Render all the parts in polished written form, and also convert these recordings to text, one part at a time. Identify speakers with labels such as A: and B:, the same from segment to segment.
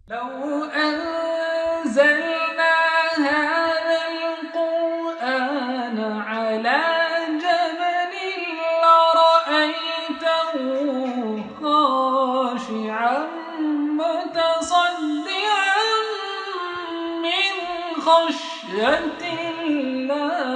A: لو أنزلنا هذا القرآن على جبل لرأيته خاشعا متصدعا من خشية الله.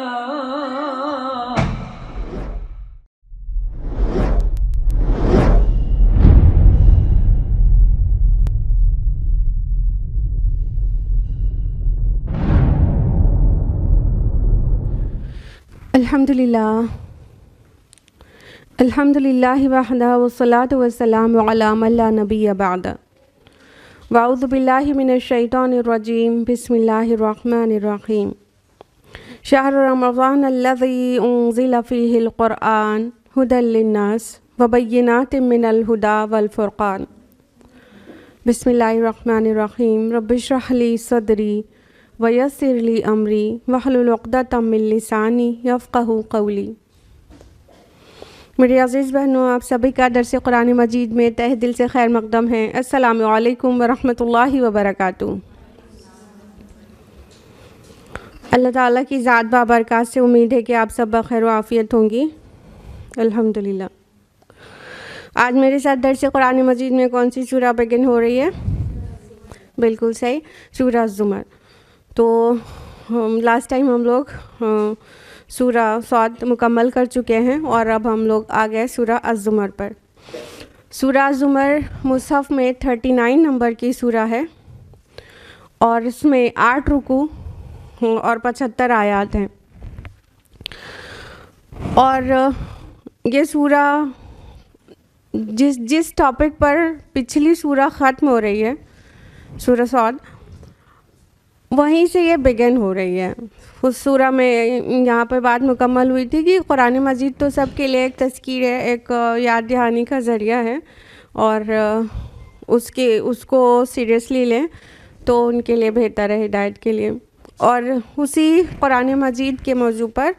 B: الحمدللہ وحدہ والصلاۃ والسلام علی من لا نبی بعد واعوذ باللہ من الشیطان الرجیم بسم اللہ الرحمن الرحیم شہر رمضان الذی انزل فیہ القرآن ھدی للناس وبینات من الھدی والفرقان. بسم اللہ الرحمن الرحیم رب اشرح لی صدری ویسر لی امری واحلل عقدۃ من لسانی یفقہوا قولی. میرے عزیز بہنوں، آپ سبھی کا درس قرآن مجید میں تہ دل سے خیر مقدم ہے. السلام علیکم ورحمۃ اللہ وبرکاتہ. اللہ تعالیٰ کی ذات بابرکات سے امید ہے کہ آپ سب بخیر و عافیت ہوں گی. الحمدللہ. آج میرے ساتھ درس قرآن مجید میں کون سی سورہ بگن ہو رہی ہے؟ بالکل صحیح، سورہ الزمر. تو لاسٹ ٹائم ہم لوگ سورہ صاد مکمل کر چکے ہیں اور اب ہم لوگ آ گئے سورہ الزمر پر. سورہ الزمر مصحف میں 39 نمبر کی سورہ ہے اور اس میں 8 رکوع اور 75 آیات ہیں. اور یہ سورہ جس ٹاپک پر پچھلی سورہ ختم ہو رہی ہے، سورہ صاد، وہیں سے یہ بگن ہو رہی ہے. اس سورہ میں یہاں پہ بات مکمل ہوئی تھی کہ قرآن مجید تو سب کے لیے ایک تذکیر ہے، ایک یاد دہانی کا ذریعہ ہے، اور اس کو سیریسلی لیں تو ان کے لیے بہتر ہے، ہدایت کے لیے. اور اسی قرآن مجید کے موضوع پر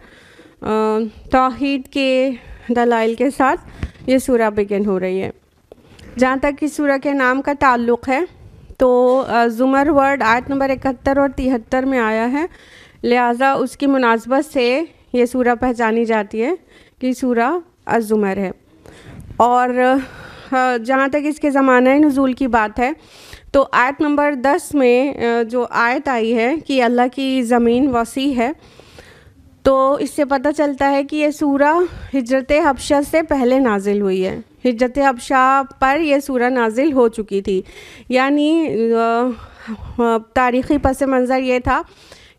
B: توحید کے دلائل کے ساتھ یہ سورہ بگن ہو رہی ہے. جہاں تک اس سورہ کے نام کا تعلق ہے تو زمر ورڈ آیت نمبر 71 اور 73 میں آیا ہے، لہٰذا اس کی مناسبت سے یہ سورہ پہچانی جاتی ہے کہ سورہ الزمر ہے. اور جہاں تک اس کے زمانہ نزول کی بات ہے تو آیت نمبر 10 میں جو آیت آئی ہے کہ اللہ کی زمین وسیع ہے، تو اس سے پتہ چلتا ہے کہ یہ سورہ ہجرت حبشہ سے پہلے نازل ہوئی ہے. ہجرت حبشہ پر یہ سورہ نازل ہو چکی تھی. یعنی تاریخی پس منظر یہ تھا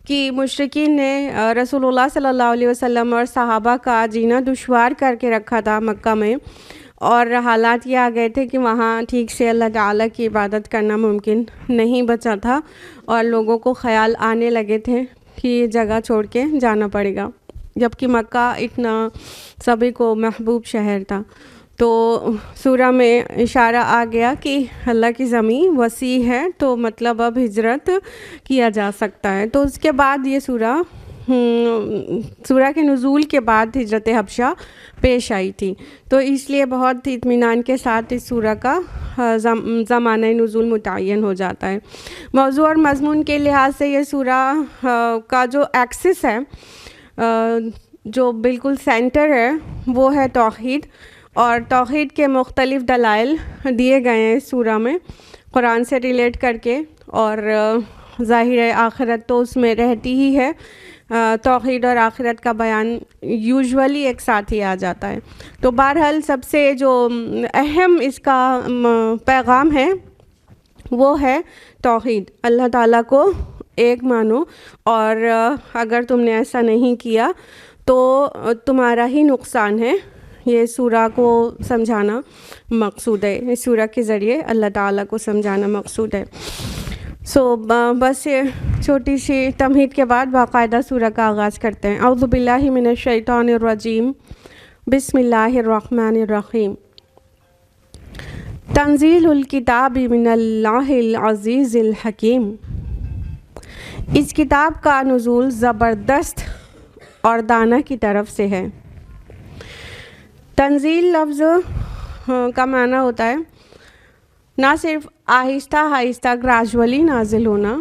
B: کہ مشرکین نے رسول اللہ صلی اللہ علیہ وسلم اور صحابہ کا جینا دشوار کر کے رکھا تھا مکہ میں، اور حالات یہ آ گئے تھے کہ وہاں ٹھیک سے اللہ تعالیٰ کی عبادت کرنا ممکن نہیں بچا تھا، اور لوگوں کو خیال آنے لگے تھے کہ یہ جگہ چھوڑ کے جانا پڑے گا، جبکہ مکہ اتنا سبھی کو محبوب شہر تھا. تو سورہ میں اشارہ آ گیا کہ اللہ کی زمین وسیع ہے، تو مطلب اب ہجرت کیا جا سکتا ہے. تو اس کے بعد یہ سورہ کے نزول کے بعد ہجرت حبشہ پیش آئی تھی، تو اس لیے بہت اطمینان کے ساتھ اس سورہ کا زمانہ نزول متعین ہو جاتا ہے. موضوع اور مضمون کے لحاظ سے یہ سورہ کا جو ایکسس ہے، جو بالکل سینٹر ہے، وہ ہے توحید. اور توحید کے مختلف دلائل دیے گئے ہیں اس سورہ میں قرآن سے ریلیٹ کر کے، اور ظاہر آخرت تو اس میں رہتی ہی ہے. توحید اور آخرت کا بیان یوزولی ایک ساتھ ہی آ جاتا ہے. تو بہرحال سب سے جو اہم اس کا پیغام ہے وہ ہے توحید. اللہ تعالیٰ کو ایک مانو، اور اگر تم نے ایسا نہیں کیا تو تمہارا ہی نقصان ہے. یہ سورہ کو سمجھانا مقصود ہے، اس سورہ کے ذریعے اللہ تعالیٰ کو سمجھانا مقصود ہے. بس یہ چھوٹی سی تمہید کے بعد باقاعدہ سورہ کا آغاز کرتے ہیں. اعوذ باللہ من الشیطان الرجیم بسم اللہ الرحمن الرحیم. تنزیل الکتاب من اللہ العزیز الحکیم. اس کتاب کا نزول زبردست اور دانا کی طرف سے ہے. تنزیل لفظ کا معنی ہوتا ہے نہ صرف آہستہ آہستہ گریجولی نازل ہونا،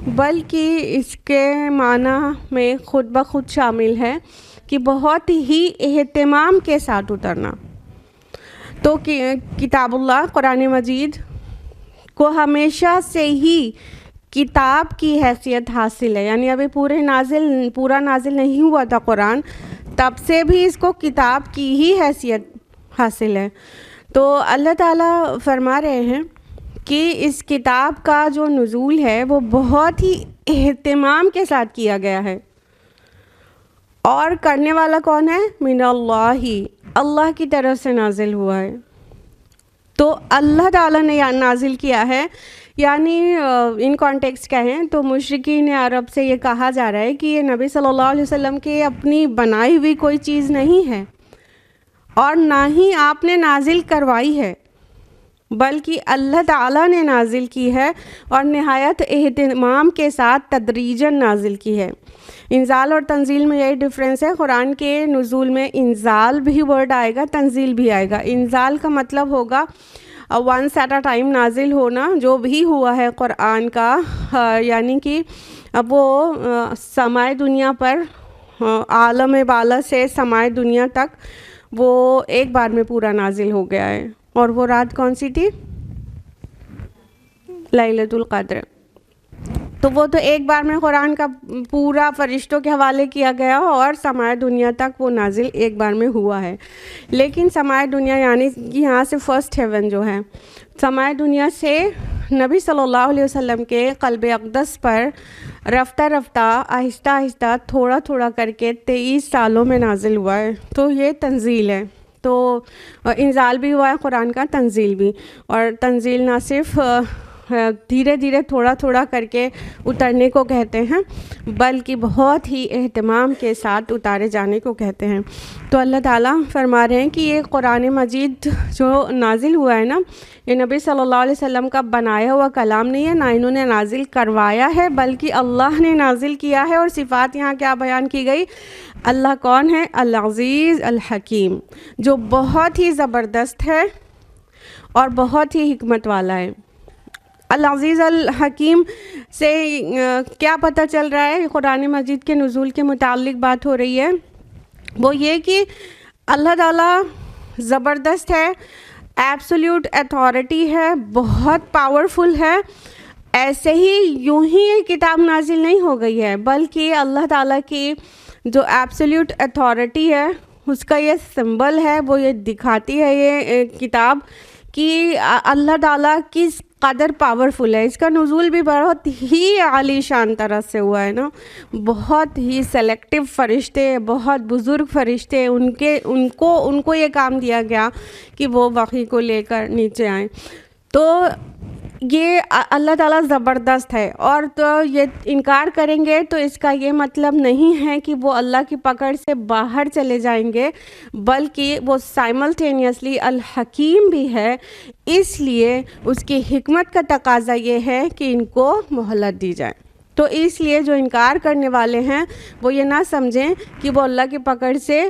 B: بلکہ اس کے معنی میں خود بخود شامل ہے کہ بہت ہی اہتمام کے ساتھ اترنا۔ تو کتاب اللہ قرآن مجید کو ہمیشہ سے ہی کتاب کی حیثیت حاصل ہے، یعنی ابھی پورا نازل نہیں ہوا تھا قرآن، تب سے بھی اس کو کتاب کی ہی حیثیت حاصل ہے۔ تو اللہ تعالیٰ فرما رہے ہیں کہ اس کتاب کا جو نزول ہے وہ بہت ہی اہتمام کے ساتھ کیا گیا ہے، اور کرنے والا کون ہے؟ من اللہ، اللہ کی طرف سے نازل ہوا ہے۔ تو اللہ تعالیٰ نے نازل کیا ہے، یعنی ان کانٹیکسٹ کہیں تو مشرکین عرب سے یہ کہا جا رہا ہے کہ یہ نبی صلی اللہ علیہ وسلم کی اپنی بنائی ہوئی کوئی چیز نہیں ہے، اور نہ ہی آپ نے نازل کروائی ہے، بلکہ اللہ تعالیٰ نے نازل کی ہے، اور نہایت اہتمام کے ساتھ تدریجاً نازل کی ہے۔ انزال اور تنزیل میں یہی ڈفرینس ہے، قرآن کے نزول میں انزال بھی ورڈ آئے گا، تنزیل بھی آئے گا۔ انزال کا مطلب ہوگا ونس ایٹ اے ٹائم نازل ہونا، جو بھی ہوا ہے قرآن کا، یعنی کہ اب وہ سمائے دنیا پر، عالم بالا سے سمائے دنیا تک وہ ایک بار میں پورا نازل ہو گیا ہے۔ اور وہ رات کون سی تھی؟ لیلۃ القدر۔ تو وہ تو ایک بار میں قرآن کا پورا فرشتوں کے حوالے کیا گیا، اور سمائے دنیا تک وہ نازل ایک بار میں ہوا ہے۔ لیکن سمائے دنیا یعنی یہاں سے فرسٹ ہیون جو ہے، سمائے دنیا سے نبی صلی اللہ علیہ وسلم کے قلب اقدس پر رفتہ رفتہ آہستہ آہستہ تھوڑا تھوڑا کر کے 23 سالوں میں نازل ہوا ہے۔ تو یہ تنزیل ہے۔ تو انزال بھی ہوا ہے قرآن کا، تنزیل بھی، اور تنزیل نہ صرف دھیرے دھیرے تھوڑا تھوڑا کر کے اترنے کو کہتے ہیں، بلکہ بہت ہی اہتمام کے ساتھ اتارے جانے کو کہتے ہیں۔ تو اللہ تعالیٰ فرما رہے ہیں کہ یہ قرآن مجید جو نازل ہوا ہے نا، یہ نبی صلی اللہ علیہ وسلم کا بنایا ہوا کلام نہیں ہے، نہ انہوں نے نازل کروایا ہے، بلکہ اللہ نے نازل کیا ہے۔ اور صفات یہاں کیا بیان کی گئی؟ اللہ کون ہے؟ العزیز الحکیم، جو بہت ہی زبردست ہے اور بہت ہی حکمت والا ہے۔ العزیز الحکیم سے کیا پتہ چل رہا ہے؟ قرآن مجید کے نزول کے متعلق بات ہو رہی ہے، وہ یہ کہ اللہ تعالیٰ زبردست ہے، ایبسولیوٹ اتھارٹی ہے، بہت پاورفل ہے۔ ایسے ہی یوں ہی یہ کتاب نازل نہیں ہو گئی ہے، بلکہ اللہ تعالیٰ کی جو ایبسولیوٹ اتھارٹی ہے اس کا یہ سمبل ہے، وہ یہ دکھاتی ہے یہ کتاب کہ اللہ تعالیٰ کس قدر پاورفل ہے۔ اس کا نزول بھی بہت ہی عالی شان طرح سے ہوا ہے نا، بہت ہی سلیکٹیو فرشتے، بہت بزرگ فرشتے، ان کو یہ کام دیا گیا کہ وہ وحی کو لے کر نیچے آئیں۔ تو یہ اللہ تعالیٰ زبردست ہے، اور تو یہ انکار کریں گے تو اس کا یہ مطلب نہیں ہے کہ وہ اللہ کی پکڑ سے باہر چلے جائیں گے، بلکہ وہ سائملٹینیسلی الحکیم بھی ہے، اس لیے اس کی حکمت کا تقاضا یہ ہے کہ ان کو مہلت دی جائے۔ تو اس لیے جو انکار کرنے والے ہیں وہ یہ نہ سمجھیں کہ وہ اللہ کی پکڑ سے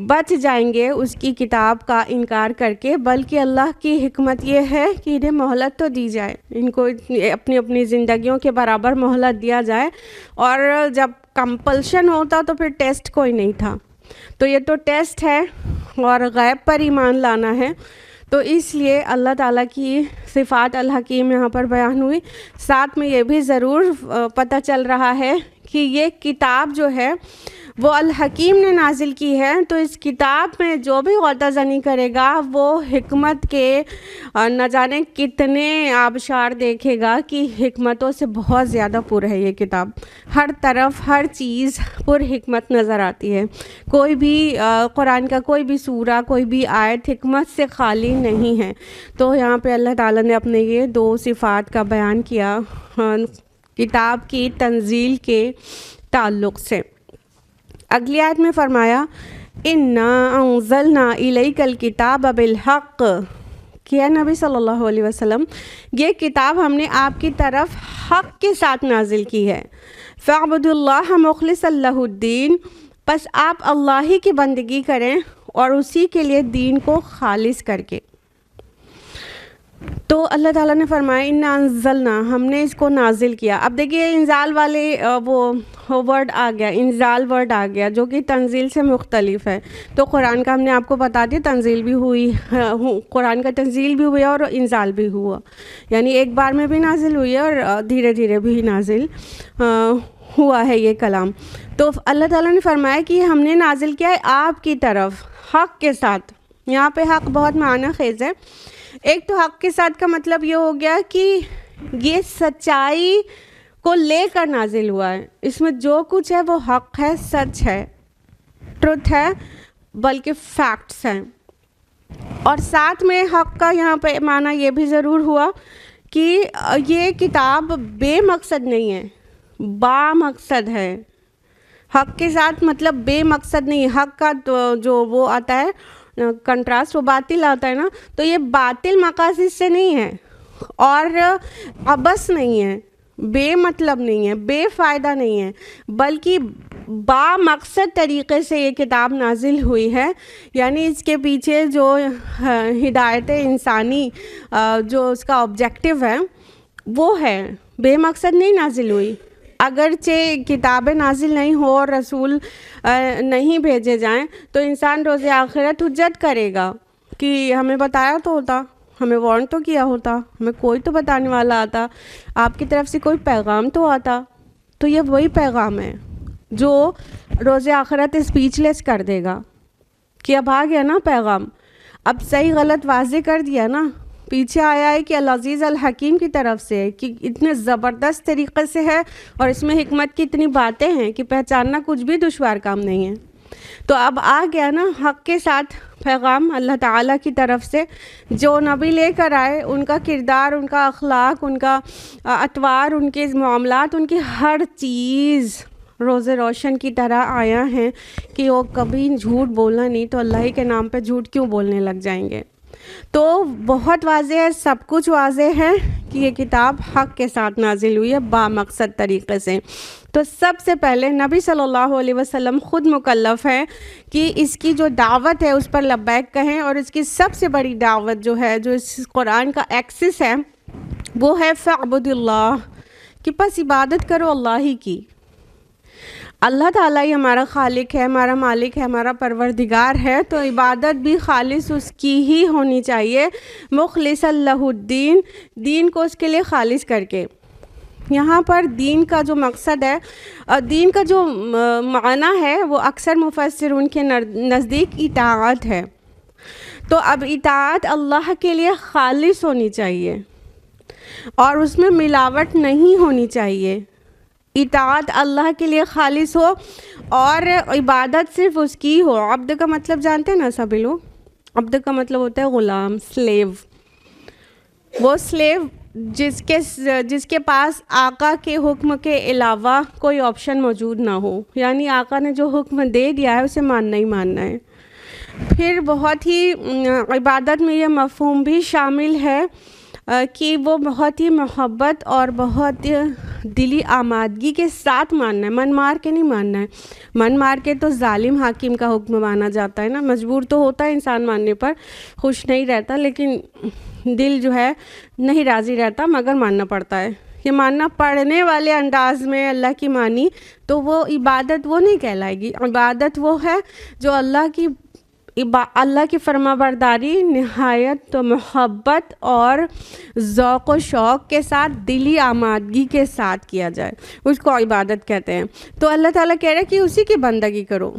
B: بچ جائیں گے اس کی کتاب کا انکار کر کے، بلکہ اللہ کی حکمت یہ ہے کہ انہیں مہلت تو دی جائے، ان کو اپنی اپنی زندگیوں کے برابر مہلت دیا جائے۔ اور جب کمپلشن ہوتا تو پھر ٹیسٹ کوئی نہیں تھا، تو یہ تو ٹیسٹ ہے اور غیب پر ایمان لانا ہے۔ تو اس لیے اللہ تعالیٰ کی صفات الحکیم یہاں پر بیان ہوئی۔ ساتھ میں یہ بھی ضرور پتہ چل رہا ہے کہ یہ کتاب جو ہے وہ الحکیم نے نازل کی ہے، تو اس کتاب میں جو بھی غوطہ زنی کرے گا وہ حکمت کے نہ جانے کتنے آبشار دیکھے گا کہ حکمتوں سے بہت زیادہ پر ہے یہ کتاب۔ ہر طرف ہر چیز پر حکمت نظر آتی ہے، کوئی بھی قرآن کا کوئی بھی سورہ، کوئی بھی آیت حکمت سے خالی نہیں ہے۔ تو یہاں پہ اللہ تعالیٰ نے اپنے یہ دو صفات کا بیان کیا کتاب کی تنزیل کے تعلق سے۔ اگلی آیت میں فرمایا اِنَّا أَنزَلْنَا إِلَيْكَ الْكِتَابَ بِالْحَقِّ، کہ نبی صلی اللہ علیہ وسلم یہ کتاب ہم نے آپ کی طرف حق کے ساتھ نازل کی ہے۔ فَاعْبُدُوا اللَّهَ مُخْلِصًا لَهُ الدِّينَ، پس آپ اللہ ہی کی بندگی کریں اور اسی کے لیے دین کو خالص کر کے۔ تو اللہ تعالیٰ نے فرمایا انا انزلنا، ہم نے اس کو نازل کیا. اب دیکھیے انزال والے وہ ورڈ آ گیا، انزال ورڈ آ گیا جو کہ تنزیل سے مختلف ہے. تو قرآن کا ہم نے آپ کو بتا دیا تنزیل بھی ہوئی، قرآن کا تنزیل بھی ہوا اور انزال بھی ہوا، یعنی ایک بار میں بھی نازل ہوئی ہے اور دھیرے دھیرے بھی نازل ہوا ہے یہ کلام. تو اللہ تعالیٰ نے فرمایا کہ ہم نے نازل کیا ہے آپ کی طرف حق کے ساتھ. یہاں پہ حق بہت معنی خیز ہے. ایک تو حق کے ساتھ کا مطلب یہ ہو گیا کہ یہ سچائی کو لے کر نازل ہوا ہے، اس میں جو کچھ ہے وہ حق ہے، سچ ہے، ٹروتھ ہے، بلکہ فیکٹس ہیں. اور ساتھ میں حق کا یہاں پہ معنی یہ بھی ضرور ہوا کہ یہ کتاب بے مقصد نہیں ہے، با مقصد ہے. حق کے ساتھ مطلب بے مقصد نہیں ہے. حق کا جو وہ آتا ہے کنٹراسٹ، وہ باطل آتا ہے نا، تو یہ باطل مقاصد سے نہیں ہے اور عبث نہیں ہے، بے مطلب نہیں ہے، بے فائدہ نہیں ہے، بلکہ با مقصد طریقے سے یہ کتاب نازل ہوئی ہے. یعنی اس کے پیچھے جو ہدایت انسانی جو اس کا آبجیکٹیو ہے وہ ہے، بے مقصد نہیں نازل ہوئی. اگرچہ کتابیں نازل نہیں ہو اور رسول نہیں بھیجے جائیں تو انسان روز آخرت حجت کرے گا کہ ہمیں بتایا تو ہوتا، ہمیں وارن تو کیا ہوتا، ہمیں کوئی تو بتانے والا آتا، آپ کی طرف سے کوئی پیغام تو آتا. تو یہ وہی پیغام ہے جو روز آخرت اسپیچ لیس کر دے گا کہ اب آ گیا نا پیغام، اب صحیح غلط واضح کر دیا نا. پیچھے آیا ہے کہ العزیز الحکیم کی طرف سے ہے کہ اتنے زبردست طریقے سے ہے اور اس میں حکمت کی اتنی باتیں ہیں کہ پہچاننا کچھ بھی دشوار کام نہیں ہے. تو اب آ گیا نا حق کے ساتھ پیغام اللہ تعالیٰ کی طرف سے. جو نبی لے کر آئے ان کا کردار، ان کا اخلاق، ان کا اطوار، ان کے معاملات، ان کی ہر چیز روز روشن کی طرح آیا ہیں کہ وہ کبھی جھوٹ بولنا نہیں، تو اللہ ہی کے نام پہ جھوٹ کیوں بولنے لگ جائیں گے. تو بہت واضح ہے، سب کچھ واضح ہے کہ یہ کتاب حق کے ساتھ نازل ہوئی ہے با مقصد طریقے سے. تو سب سے پہلے نبی صلی اللہ علیہ وسلم خود مکلف ہے کہ اس کی جو دعوت ہے اس پر لبیک کہیں، اور اس کی سب سے بڑی دعوت جو ہے، جو اس قرآن کا ایکسس ہے، وہ ہے فاعبد اللہ، کہ بس عبادت کرو اللہ ہی کی. اللہ تعالیٰ ہی ہمارا خالق ہے، ہمارا مالک ہے، ہمارا پروردگار ہے، تو عبادت بھی خالص اس کی ہی ہونی چاہیے، مخلص اللہ الدین، دین کو اس کے لیے خالص کر کے. یہاں پر دین کا جو مقصد ہے اور دین کا جو معنی ہے وہ اکثر مفسرین کے نزدیک اطاعت ہے. تو اب اطاعت اللہ کے لیے خالص ہونی چاہیے اور اس میں ملاوٹ نہیں ہونی چاہیے. اطاعت اللہ کے لیے خالص ہو اور عبادت صرف اس کی ہو. عبد کا مطلب جانتے ہیں نا سبھی لوگ؟ عبد کا مطلب ہوتا ہے غلام، سلیو. وہ سلیو جس کے پاس آقا کے حکم کے علاوہ کوئی آپشن موجود نہ ہو، یعنی آقا نے جو حکم دے دیا ہے اسے ماننا ہی ماننا ہے. پھر بہت ہی عبادت میں یہ مفہوم بھی شامل ہے کہ وہ بہت ہی محبت اور بہت دلی آمادگی کے ساتھ ماننا ہے، من مار کے نہیں ماننا ہے. من مار کے تو ظالم حاکم کا حکم مانا جاتا ہے نا، مجبور تو ہوتا ہے انسان ماننے پر، خوش نہیں رہتا، لیکن دل جو ہے نہیں راضی رہتا مگر ماننا پڑتا ہے. یہ ماننا پڑنے والے انداز میں اللہ کی مانی تو وہ عبادت وہ نہیں کہلائے گی. عبادت وہ ہے جو اللہ کی فرما برداری نہایت تو محبت اور ذوق و شوق کے ساتھ دلی آمادگی کے ساتھ کیا جائے، اس کو عبادت کہتے ہیں. تو اللہ تعالیٰ کہہ رہا ہے کہ اسی کی بندگی کرو.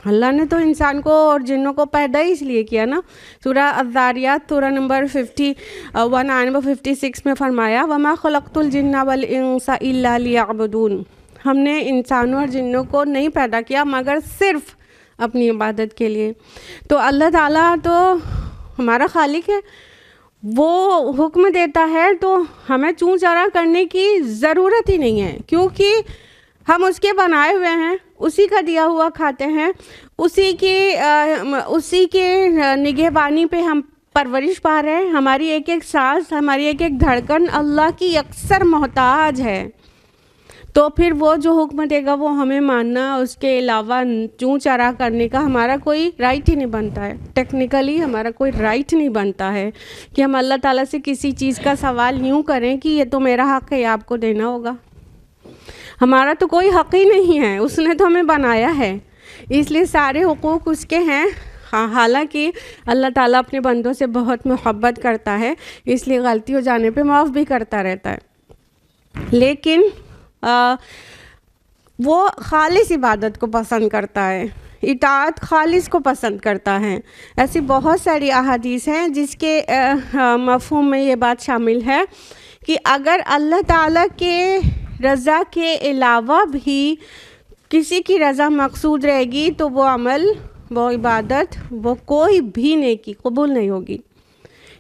B: اللہ نے تو انسان کو اور جنوں کو پیدا ہی اس لیے کیا نا. سورہ الذاریات سورہ نمبر 51 آیت نمبر 56 میں فرمایا وَمَا خَلَقْتُ الْجِنَّ وَالْإِنسَ إِلَّا لِيَعْبُدُونَ. ہم نے انسانوں اور جنوں کو نہیں پیدا کیا مگر صرف اپنی عبادت کے لیے. تو اللہ تعالیٰ تو ہمارا خالق ہے، وہ حکم دیتا ہے تو ہمیں چوں چرا کرنے کی ضرورت ہی نہیں ہے، کیونکہ ہم اس کے بنائے ہوئے ہیں، اسی کا دیا ہوا کھاتے ہیں، اسی کے نگہبانی پہ ہم پرورش پا رہے ہیں. ہماری ایک ایک سانس، ہماری ایک ایک دھڑکن اللہ کی اکثر محتاج ہے. تو پھر وہ جو حکم دے گا وہ ہمیں ماننا، اس کے علاوہ چوں چرا کرنے کا ہمارا کوئی رائٹ ہی نہیں بنتا ہے. ٹیکنیکلی ہمارا کوئی رائٹ نہیں بنتا ہے کہ ہم اللہ تعالیٰ سے کسی چیز کا سوال یوں کریں کہ یہ تو میرا حق ہے، یہ آپ کو دینا ہوگا. ہمارا تو کوئی حق ہی نہیں ہے، اس نے تو ہمیں بنایا ہے، اس لیے سارے حقوق اس کے ہیں. حالانکہ اللہ تعالیٰ اپنے بندوں سے بہت محبت کرتا ہے، اس لیے غلطی ہو جانے پہ معاف بھی کرتا رہتا ہے. لیکن وہ خالص عبادت کو پسند کرتا ہے، اطاعت خالص کو پسند کرتا ہے. ایسی بہت ساری احادیث ہیں جس کے مفہوم میں یہ بات شامل ہے کہ اگر اللہ تعالیٰ کے رضا کے علاوہ بھی کسی کی رضا مقصود رہے گی تو وہ عمل، وہ عبادت، وہ کوئی بھی نیکی قبول نہیں ہوگی.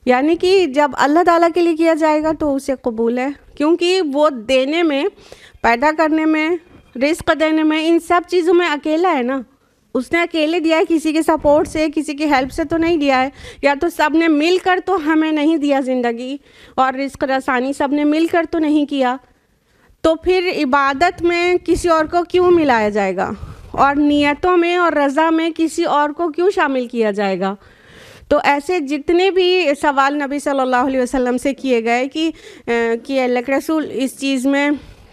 B: یعنی کہ جب اللہ تعالیٰ کے لیے کیا جائے گا تو اسے قبول ہے، کیونکہ وہ دینے میں، پیدا کرنے میں، رزق دینے میں، ان سب چیزوں میں اکیلا ہے نا. اس نے اکیلے دیا ہے، کسی کے سپورٹ سے، کسی کی ہیلپ سے تو نہیں دیا ہے. یا تو سب نے مل کر تو ہمیں نہیں دیا زندگی اور رزق رسانی، سب نے مل کر تو نہیں کیا. تو پھر عبادت میں کسی اور کو کیوں ملایا جائے گا، اور نیتوں میں اور رضا میں کسی اور کو کیوں شامل کیا جائے گا. تو ایسے جتنے بھی سوال نبی صلی اللہ علیہ وسلم سے کیے گئے کہ اللہ کے رسول اس چیز میں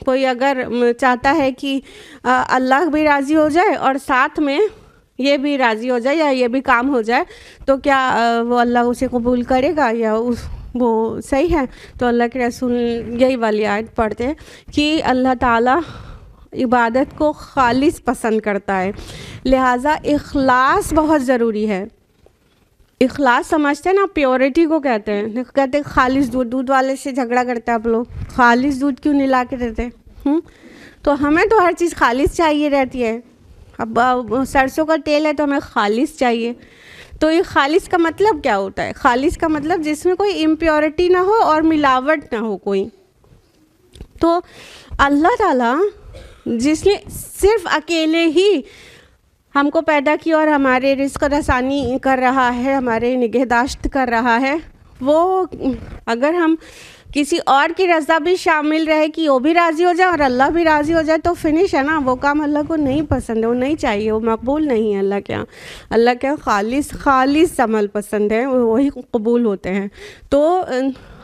B: کوئی اگر چاہتا ہے کہ اللہ بھی راضی ہو جائے اور ساتھ میں یہ بھی راضی ہو جائے یا یہ بھی کام ہو جائے تو کیا وہ اللہ اسے قبول کرے گا یا وہ صحیح ہے؟ تو اللہ کے رسول یہی والی آیت پڑھتے ہیں کہ اللہ تعالیٰ عبادت کو خالص پسند کرتا ہے، لہٰذا اخلاص بہت ضروری ہے. اخلاص سمجھتے ہیں نا، پیورٹی کو کہتے ہیں. کہتے ہیں خالص دودھ والے سے جھگڑا کرتے ہیں آپ لوگ، خالص دودھ کیوں نہیں لا کے دیتے؟ تو ہمیں تو ہر چیز خالص چاہیے رہتی ہے. اب سرسوں کا تیل ہے تو ہمیں خالص چاہیے. تو یہ خالص کا مطلب کیا ہوتا ہے؟ خالص کا مطلب جس میں کوئی امپیورٹی نہ ہو اور ملاوٹ نہ ہو کوئی. تو اللہ تعالیٰ جس نے صرف اکیلے ہی ہم کو پیدا کیا اور ہمارے رزق رسانی کر رہا ہے، ہمارے نگہداشت کر رہا ہے، وہ اگر ہم کسی اور کی رضا بھی شامل رہے کہ وہ بھی راضی ہو جائے اور اللہ بھی راضی ہو جائے تو فنش ہے نا. وہ کام اللہ کو نہیں پسند ہے، وہ نہیں چاہیے، وہ مقبول نہیں ہے اللہ کے یہاں. اللہ کے خالص عمل پسند ہے، وہی قبول ہوتے ہیں. تو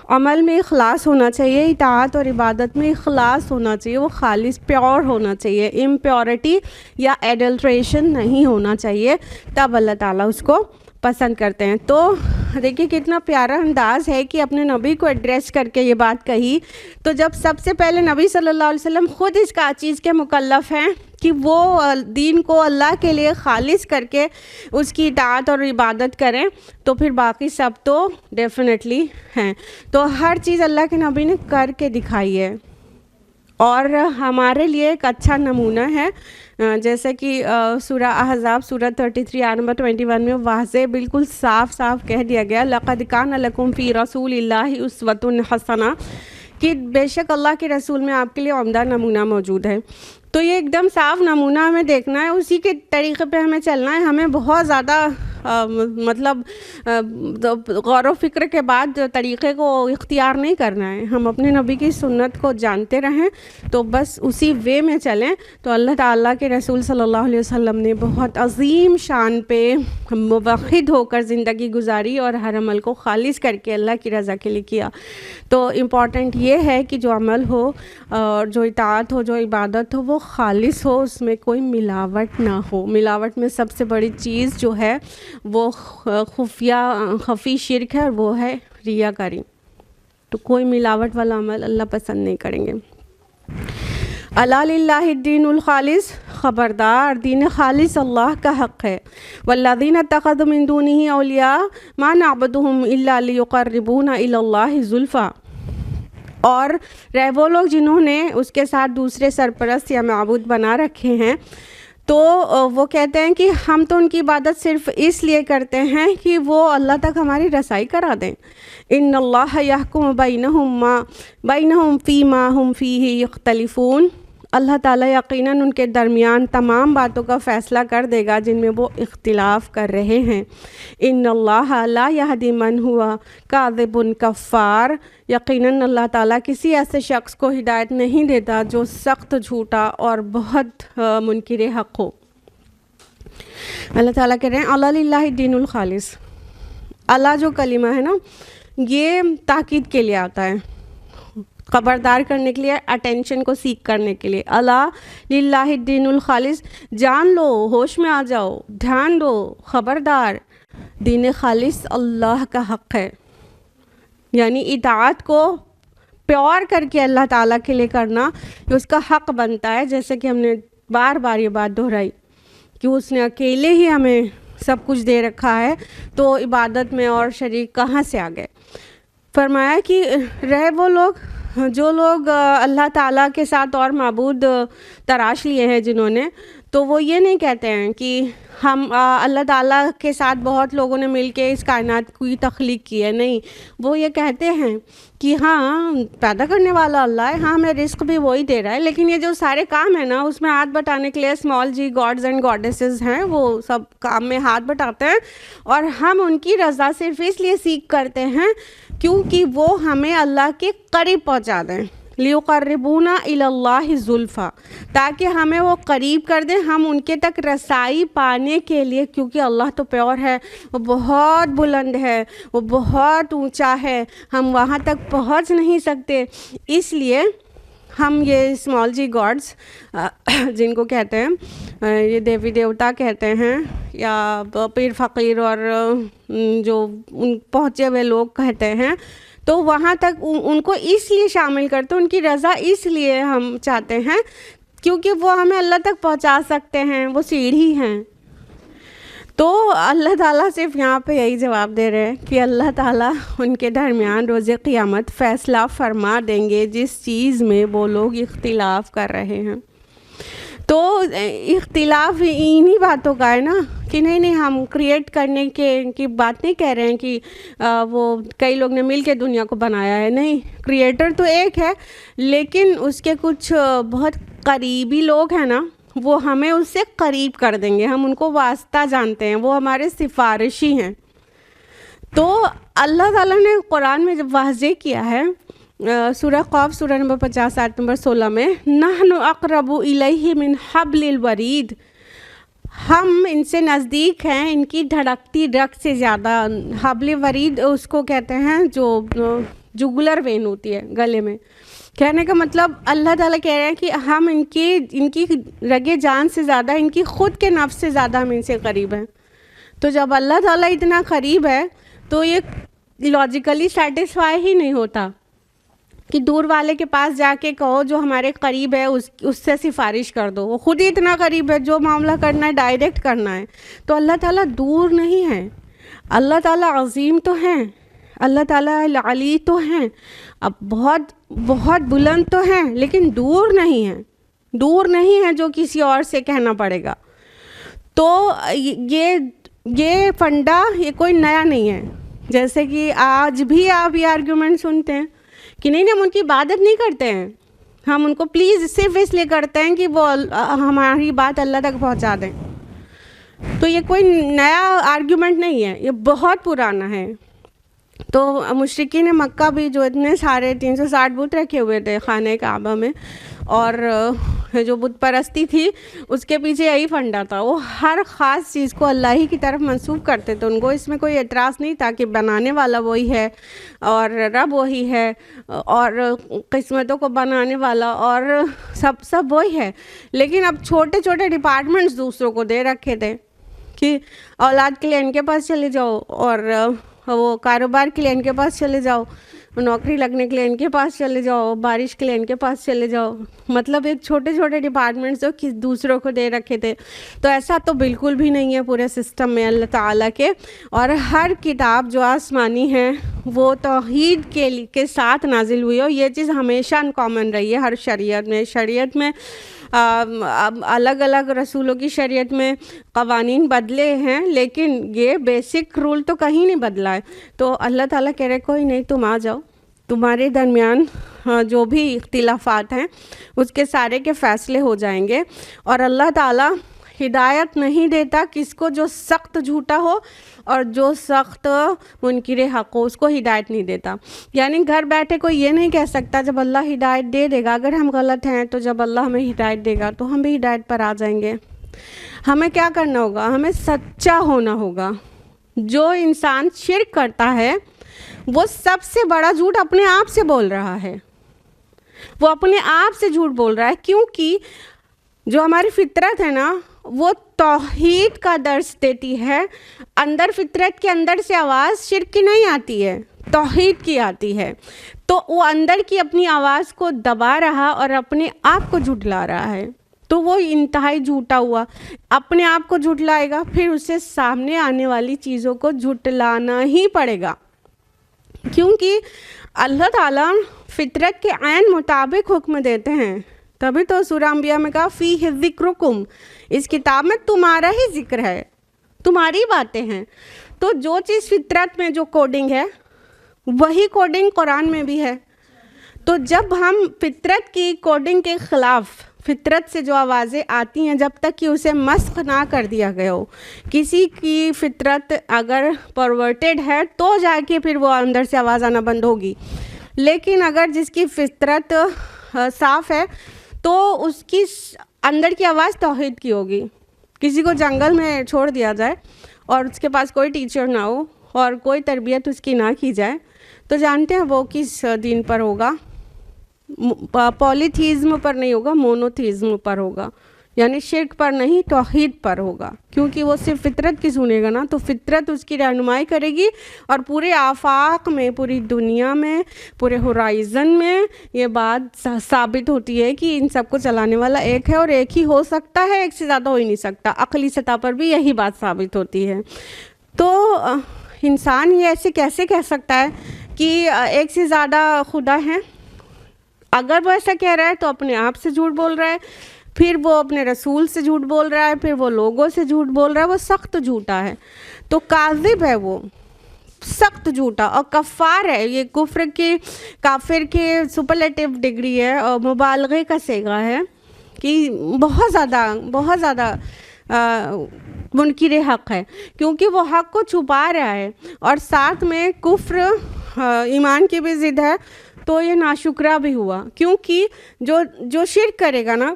B: عمل میں اخلاص ہونا چاہیے، اطاعت اور عبادت میں اخلاص ہونا چاہیے، وہ خالص پیور ہونا چاہیے، امپیورٹی یا ایڈلٹریشن نہیں ہونا چاہیے، تب اللہ تعالیٰ اس کو پسند کرتے ہیں. تو دیکھیے کتنا پیارا انداز ہے کہ اپنے نبی کو ایڈریس کر کے یہ بات کہی. تو جب سب سے پہلے نبی صلی اللہ علیہ وسلم خود اس کا چیز کے مکلف ہیں کہ وہ دین کو اللہ کے لیے خالص کر کے اس کی اطاعت اور عبادت کریں، تو پھر باقی سب تو ڈیفینیٹلی ہیں. تو ہر چیز اللہ کے نبی نے کر کے دکھائی ہے اور ہمارے لیے ایک اچھا نمونہ ہے. جیسے کہ سورہ احزاب سورہ 33 آیت نمبر 21 میں واضح بالکل صاف کہہ دیا گیا، لَقَدْ كَانَ لَكُمْ فِي رَسُولِ اللَّهِ أُسْوَةٌ حَسَنَةٌ، کہ بے شک اللہ کے رسول میں آپ کے لیے عمدہ نمونہ موجود ہے. تو یہ ایک دم صاف نمونہ ہمیں دیکھنا ہے، اسی کے طریقے پہ ہمیں چلنا ہے. ہمیں بہت زیادہ مطلب غور و فکر کے بعد طریقے کو اختیار نہیں کرنا ہے. ہم اپنے نبی کی سنت کو جانتے رہیں تو بس اسی وے میں چلیں. تو اللہ تعالیٰ کے رسول صلی اللہ علیہ وسلم نے بہت عظیم شان پہ موحد ہو کر زندگی گزاری اور ہر عمل کو خالص کر کے اللہ کی رضا کے لیے کیا. تو امپورٹنٹ یہ ہے کہ جو عمل ہو اور جو اطاعت ہو، جو عبادت ہو، وہ خالص ہو، اس میں کوئی ملاوٹ نہ ہو. ملاوٹ میں سب سے بڑی چیز جو ہے وہ خفی شرک ہے اور وہ ہے ریاکاری. تو کوئی ملاوٹ والا عمل اللہ پسند نہیں کریں گے. الا للہ الدین الخالص، خبردار دین خالص اللہ کا حق ہے. والذین اتخذوا من دونہ اولیاء ما نعبدہم الا لیقربونا الی اللہ زلفیٰ، اور رہے وہ لوگ جنہوں نے اس کے ساتھ دوسرے سرپرست یا معبود بنا رکھے ہیں تو وہ کہتے ہیں کہ ہم تو ان کی عبادت صرف اس لیے کرتے ہیں کہ وہ اللہ تک ہماری رسائی کرا دیں. ان اللہ یحکم بینہم فیما ہم فیہ یختلفون، اللہ تعالیٰ یقیناً ان کے درمیان تمام باتوں کا فیصلہ کر دے گا جن میں وہ اختلاف کر رہے ہیں۔ ان اللہ لا یہدی من ہوا کاذب کفار، یقیناً اللہ تعالیٰ کسی ایسے شخص کو ہدایت نہیں دیتا جو سخت جھوٹا اور بہت منکر حق ہو۔ اللہ تعالیٰ کہہ رہے ہیں الا للہ الدین الخالص۔ اللہ جو کلمہ ہے نا یہ تاکید کے لیے آتا ہے، خبردار کرنے کے لیے، اٹینشن کو سیکھ کرنے کے لیے۔ الا للہ الدین الخالص، جان لو، ہوش میں آ جاؤ، دھیان دو، خبردار، دین خالص اللہ کا حق ہے، یعنی اطاعت کو پیور کر کے اللہ تعالیٰ کے لیے کرنا یہ اس کا حق بنتا ہے، جیسے کہ ہم نے بار بار یہ بات دہرائی کہ اس نے اکیلے ہی ہمیں سب کچھ دے رکھا ہے، تو عبادت میں اور شریک کہاں سے آ گئے۔ فرمایا کہ رہے وہ لوگ جو لوگ اللہ تعالیٰ کے ساتھ اور معبود تراش لیے ہیں جنہوں نے، تو وہ یہ نہیں کہتے ہیں کہ ہم اللہ تعالیٰ کے ساتھ بہت لوگوں نے مل کے اس کائنات کی تخلیق کی ہے، نہیں، وہ یہ کہتے ہیں کہ ہاں پیدا کرنے والا اللہ ہے، ہاں ہمیں رزق بھی وہی دے رہا ہے، لیکن یہ جو سارے کام ہیں نا اس میں ہاتھ بٹانے کے لیے small g gods and goddesses ہیں، وہ سب کام میں ہاتھ بٹاتے ہیں، اور ہم ان کی رضا صرف اس لیے سیکھ کرتے ہیں کیونکہ وہ ہمیں اللہ کے قریب پہنچا دیں، لیقربونا الی اللہ زلفیٰ، تاکہ ہمیں وہ قریب کر دیں، ہم ان کے تک رسائی پانے کے لیے، کیونکہ اللہ تو پیور ہے، وہ بہت بلند ہے، وہ بہت اونچا ہے، ہم وہاں تک پہنچ نہیں سکتے، اس لیے ہم یہ اسمال جی گاڈز جن کو کہتے ہیں یہ دیوی دیوتا کہتے ہیں، یا پیر فقیر اور جو ان پہنچے ہوئے لوگ کہتے ہیں، تو وہاں تک ان کو اس لیے شامل کرتے ہیں، ان کی رضا اس لیے ہم چاہتے ہیں کیونکہ وہ ہمیں اللہ تک پہنچا سکتے ہیں، وہ سیڑھی ہیں۔ تو اللہ تعالیٰ صرف یہاں پہ یہی جواب دے رہے ہیں کہ اللہ تعالیٰ ان کے درمیان روز قیامت فیصلہ فرما دیں گے جس چیز میں وہ لوگ اختلاف کر رہے ہیں۔ تو اختلاف انہی باتوں کا ہے نا کہ نہیں ہم کریٹ کرنے کی بات نہیں کہہ رہے ہیں کہ وہ کئی لوگ نے مل کے دنیا کو بنایا ہے، نہیں، کریٹر تو ایک ہے، لیکن اس کے کچھ بہت قریبی لوگ ہیں نا وہ ہمیں اس سے قریب کر دیں گے، ہم ان کو واسطہ جانتے ہیں، وہ ہمارے سفارشی ہیں۔ تو اللہ تعالیٰ نے قرآن میں جب واضح کیا ہے سورہ قاف سورہ نمبر 50 آیت نمبر 16 میں، نحن اقرب الیہ من حبل الورید، ہم ان سے نزدیک ہیں ان کی دھڑکتی رگ سے زیادہ۔ حبل ورید اس کو کہتے ہیں جو جگولر وین ہوتی ہے گلے میں، کہنے کا مطلب اللہ تعالیٰ کہہ رہے ہیں کہ ہم ان کی رگ جان سے زیادہ، ان کی خود کے نفس سے زیادہ ہم ان سے قریب ہیں۔ تو جب اللہ تعالیٰ اتنا قریب ہے تو یہ لاجیکلی سیٹسفائی ہی نہیں ہوتا کہ دور والے کے پاس جا کے کہو جو ہمارے قریب ہے اس سے سفارش کر دو، وہ خود ہی اتنا قریب ہے، جو معاملہ کرنا ہے ڈائریکٹ کرنا ہے۔ تو اللہ تعالیٰ دور نہیں ہے، اللہ تعالیٰ عظیم تو ہیں، اللہ تعالیٰ العلی تو ہیں، اب بہت بہت بلند تو ہیں، لیکن دور نہیں ہیں، دور نہیں ہے جو کسی اور سے کہنا پڑے گا۔ تو یہ فنڈا یہ کوئی نیا نہیں ہے، جیسے کہ آج بھی آپ یہ آرگیومنٹ سنتے ہیں کہ نہیں ہم ان کی عبادت نہیں کرتے ہیں، ہم ان کو پلیز صرف اس لیے کرتے ہیں کہ وہ ہماری بات اللہ تک پہنچا دیں۔ تو یہ کوئی نیا آرگیومنٹ نہیں ہے، یہ بہت پرانا ہے۔ تو مشرکین مکہ بھی جو اتنے سارے 360 بت رکھے ہوئے تھے خانہ کعبہ میں، اور جو بت پرستی تھی اس کے پیچھے یہی فنڈا تھا، وہ ہر خاص چیز کو اللہ ہی کی طرف منسوب کرتے تھے، ان کو اس میں کوئی اعتراض نہیں تھا کہ بنانے والا وہی ہے اور رب وہی ہے اور قسمتوں کو بنانے والا اور سب وہی ہے، لیکن اب چھوٹے چھوٹے ڈپارٹمنٹس دوسروں کو دے رکھے تھے کہ اولاد کے لیے ان کے پاس چلے جاؤ، اور وہ کاروبار کے لیے ان کے پاس چلے جاؤ، نوکری لگنے کے لیے ان کے پاس چلے جاؤ، بارش کے لیے ان کے پاس چلے جاؤ، مطلب ایک چھوٹے چھوٹے ڈپارٹمنٹس جو دوسروں کو دے رکھے تھے۔ تو ایسا تو بالکل بھی نہیں ہے پورے سسٹم میں اللہ تعالیٰ کے، اور ہر کتاب جو آسمانی ہے وہ توحید کے ساتھ نازل ہوئی ہے، یہ چیز ہمیشہ ان کامن رہی ہے۔ ہر شریعت میں الگ الگ رسولوں کی شریعت میں قوانین بدلے ہیں، لیکن یہ بیسک رول تو کہیں نہیں بدلا ہے۔ تو اللہ تعالیٰ کہہ رہے کوئی نہیں، تم آ جاؤ، تمہارے درمیان جو بھی اختلافات ہیں اس کے سارے کے فیصلے ہو جائیں گے. اور اللہ تعالیٰ ہدایت نہیں دیتا کس کو جو سخت جھوٹا ہو اور جو سخت منکر حق ہو، اس کو ہدایت نہیں دیتا. یعنی گھر بیٹھے کوئی یہ نہیں کہہ سکتا جب اللہ ہدایت دے گا، اگر ہم غلط ہیں تو جب اللہ ہمیں ہدایت دے گا تو ہم بھی ہدایت پر آ جائیں گے. ہمیں کیا کرنا ہوگا؟ ہمیں سچا ہونا ہوگا. جو انسان شرک کرتا ہے وہ سب سے بڑا جھوٹ اپنے آپ سے بول رہا ہے. وہ اپنے آپ سے جھوٹ بول رہا ہے، کیونکہ جو ہماری فطرت ہے نا وہ توحید کا درس دیتی ہے. اندر فطرت کے اندر سے آواز شرک کی نہیں آتی ہے، توحید کی آتی ہے. تو وہ اندر کی اپنی آواز کو دبا رہا اور اپنے آپ کو جھٹلا رہا ہے. تو وہ انتہائی جھوٹا ہوا. اپنے آپ کو جھٹلائے گا، پھر اسے سامنے آنے والی چیزوں کو جھٹلانا ہی پڑے گا. کیونکہ اللہ تعالیٰ فطرت کے عین مطابق حکم دیتے ہیں. تبھی تو سورہ انبیاء میں کہا فیہ ذکرکم، اس کتاب میں تمہارا ہی ذکر ہے، تمہاری باتیں ہیں. تو جو چیز فطرت میں جو کوڈنگ ہے وہی کوڈنگ قرآن میں بھی ہے. تو جب ہم فطرت کی کوڈنگ کے خلاف، فطرت سے جو آوازیں آتی ہیں جب تک کہ اسے مسخ نہ کر دیا گیا ہو، کسی کی فطرت اگر پرورٹڈ ہے تو جا کے پھر وہ اندر سے آواز آنا بند ہوگی. لیکن اگر جس کی فطرت صاف ہے تو اس کی اندر کی آواز توحید کی ہوگی. کسی کو جنگل میں چھوڑ دیا جائے اور اس کے پاس کوئی ٹیچر نہ ہو اور کوئی تربیت اس کی نہ کی جائے تو جانتے ہیں وہ کس دین پر ہوگا؟ پولیتھیزم پر نہیں ہوگا، مونوتھیزم پر ہوگا. یعنی شرک پر نہیں، توحید پر ہوگا. کیونکہ وہ صرف فطرت کی سنے گا نا، تو فطرت اس کی رہنمائی کرے گی اور پورے آفاق میں، پوری دنیا میں، پورے ہورائزن میں یہ بات ثابت ہوتی ہے کہ ان سب کو چلانے والا ایک ہے اور ایک ہی ہو سکتا ہے، ایک سے زیادہ ہو ہی نہیں سکتا. عقلی سطح پر بھی یہی بات ثابت ہوتی ہے. تو انسان یہ ایسے کیسے کہہ سکتا ہے کہ ایک سے زیادہ خدا ہیں؟ اگر وہ ایسا کہہ رہا ہے تو اپنے آپ سے جھوٹ بول رہا ہے، پھر وہ اپنے رسول سے جھوٹ بول رہا ہے، پھر وہ لوگوں سے جھوٹ بول رہا ہے. وہ سخت جھوٹا ہے، تو کاذب ہے، وہ سخت جھوٹا اور کفار ہے. یہ کافر کے سپرلیٹو ڈگری ہے اور مبالغے کا صیغہ ہے کہ بہت زیادہ منکر حق ہے، کیونکہ وہ حق کو چھپا رہا ہے اور ساتھ میں کفر ایمان کی بھی ضد ہے. تو یہ ناشکرا بھی ہوا، کیونکہ جو شرک کرے گا نا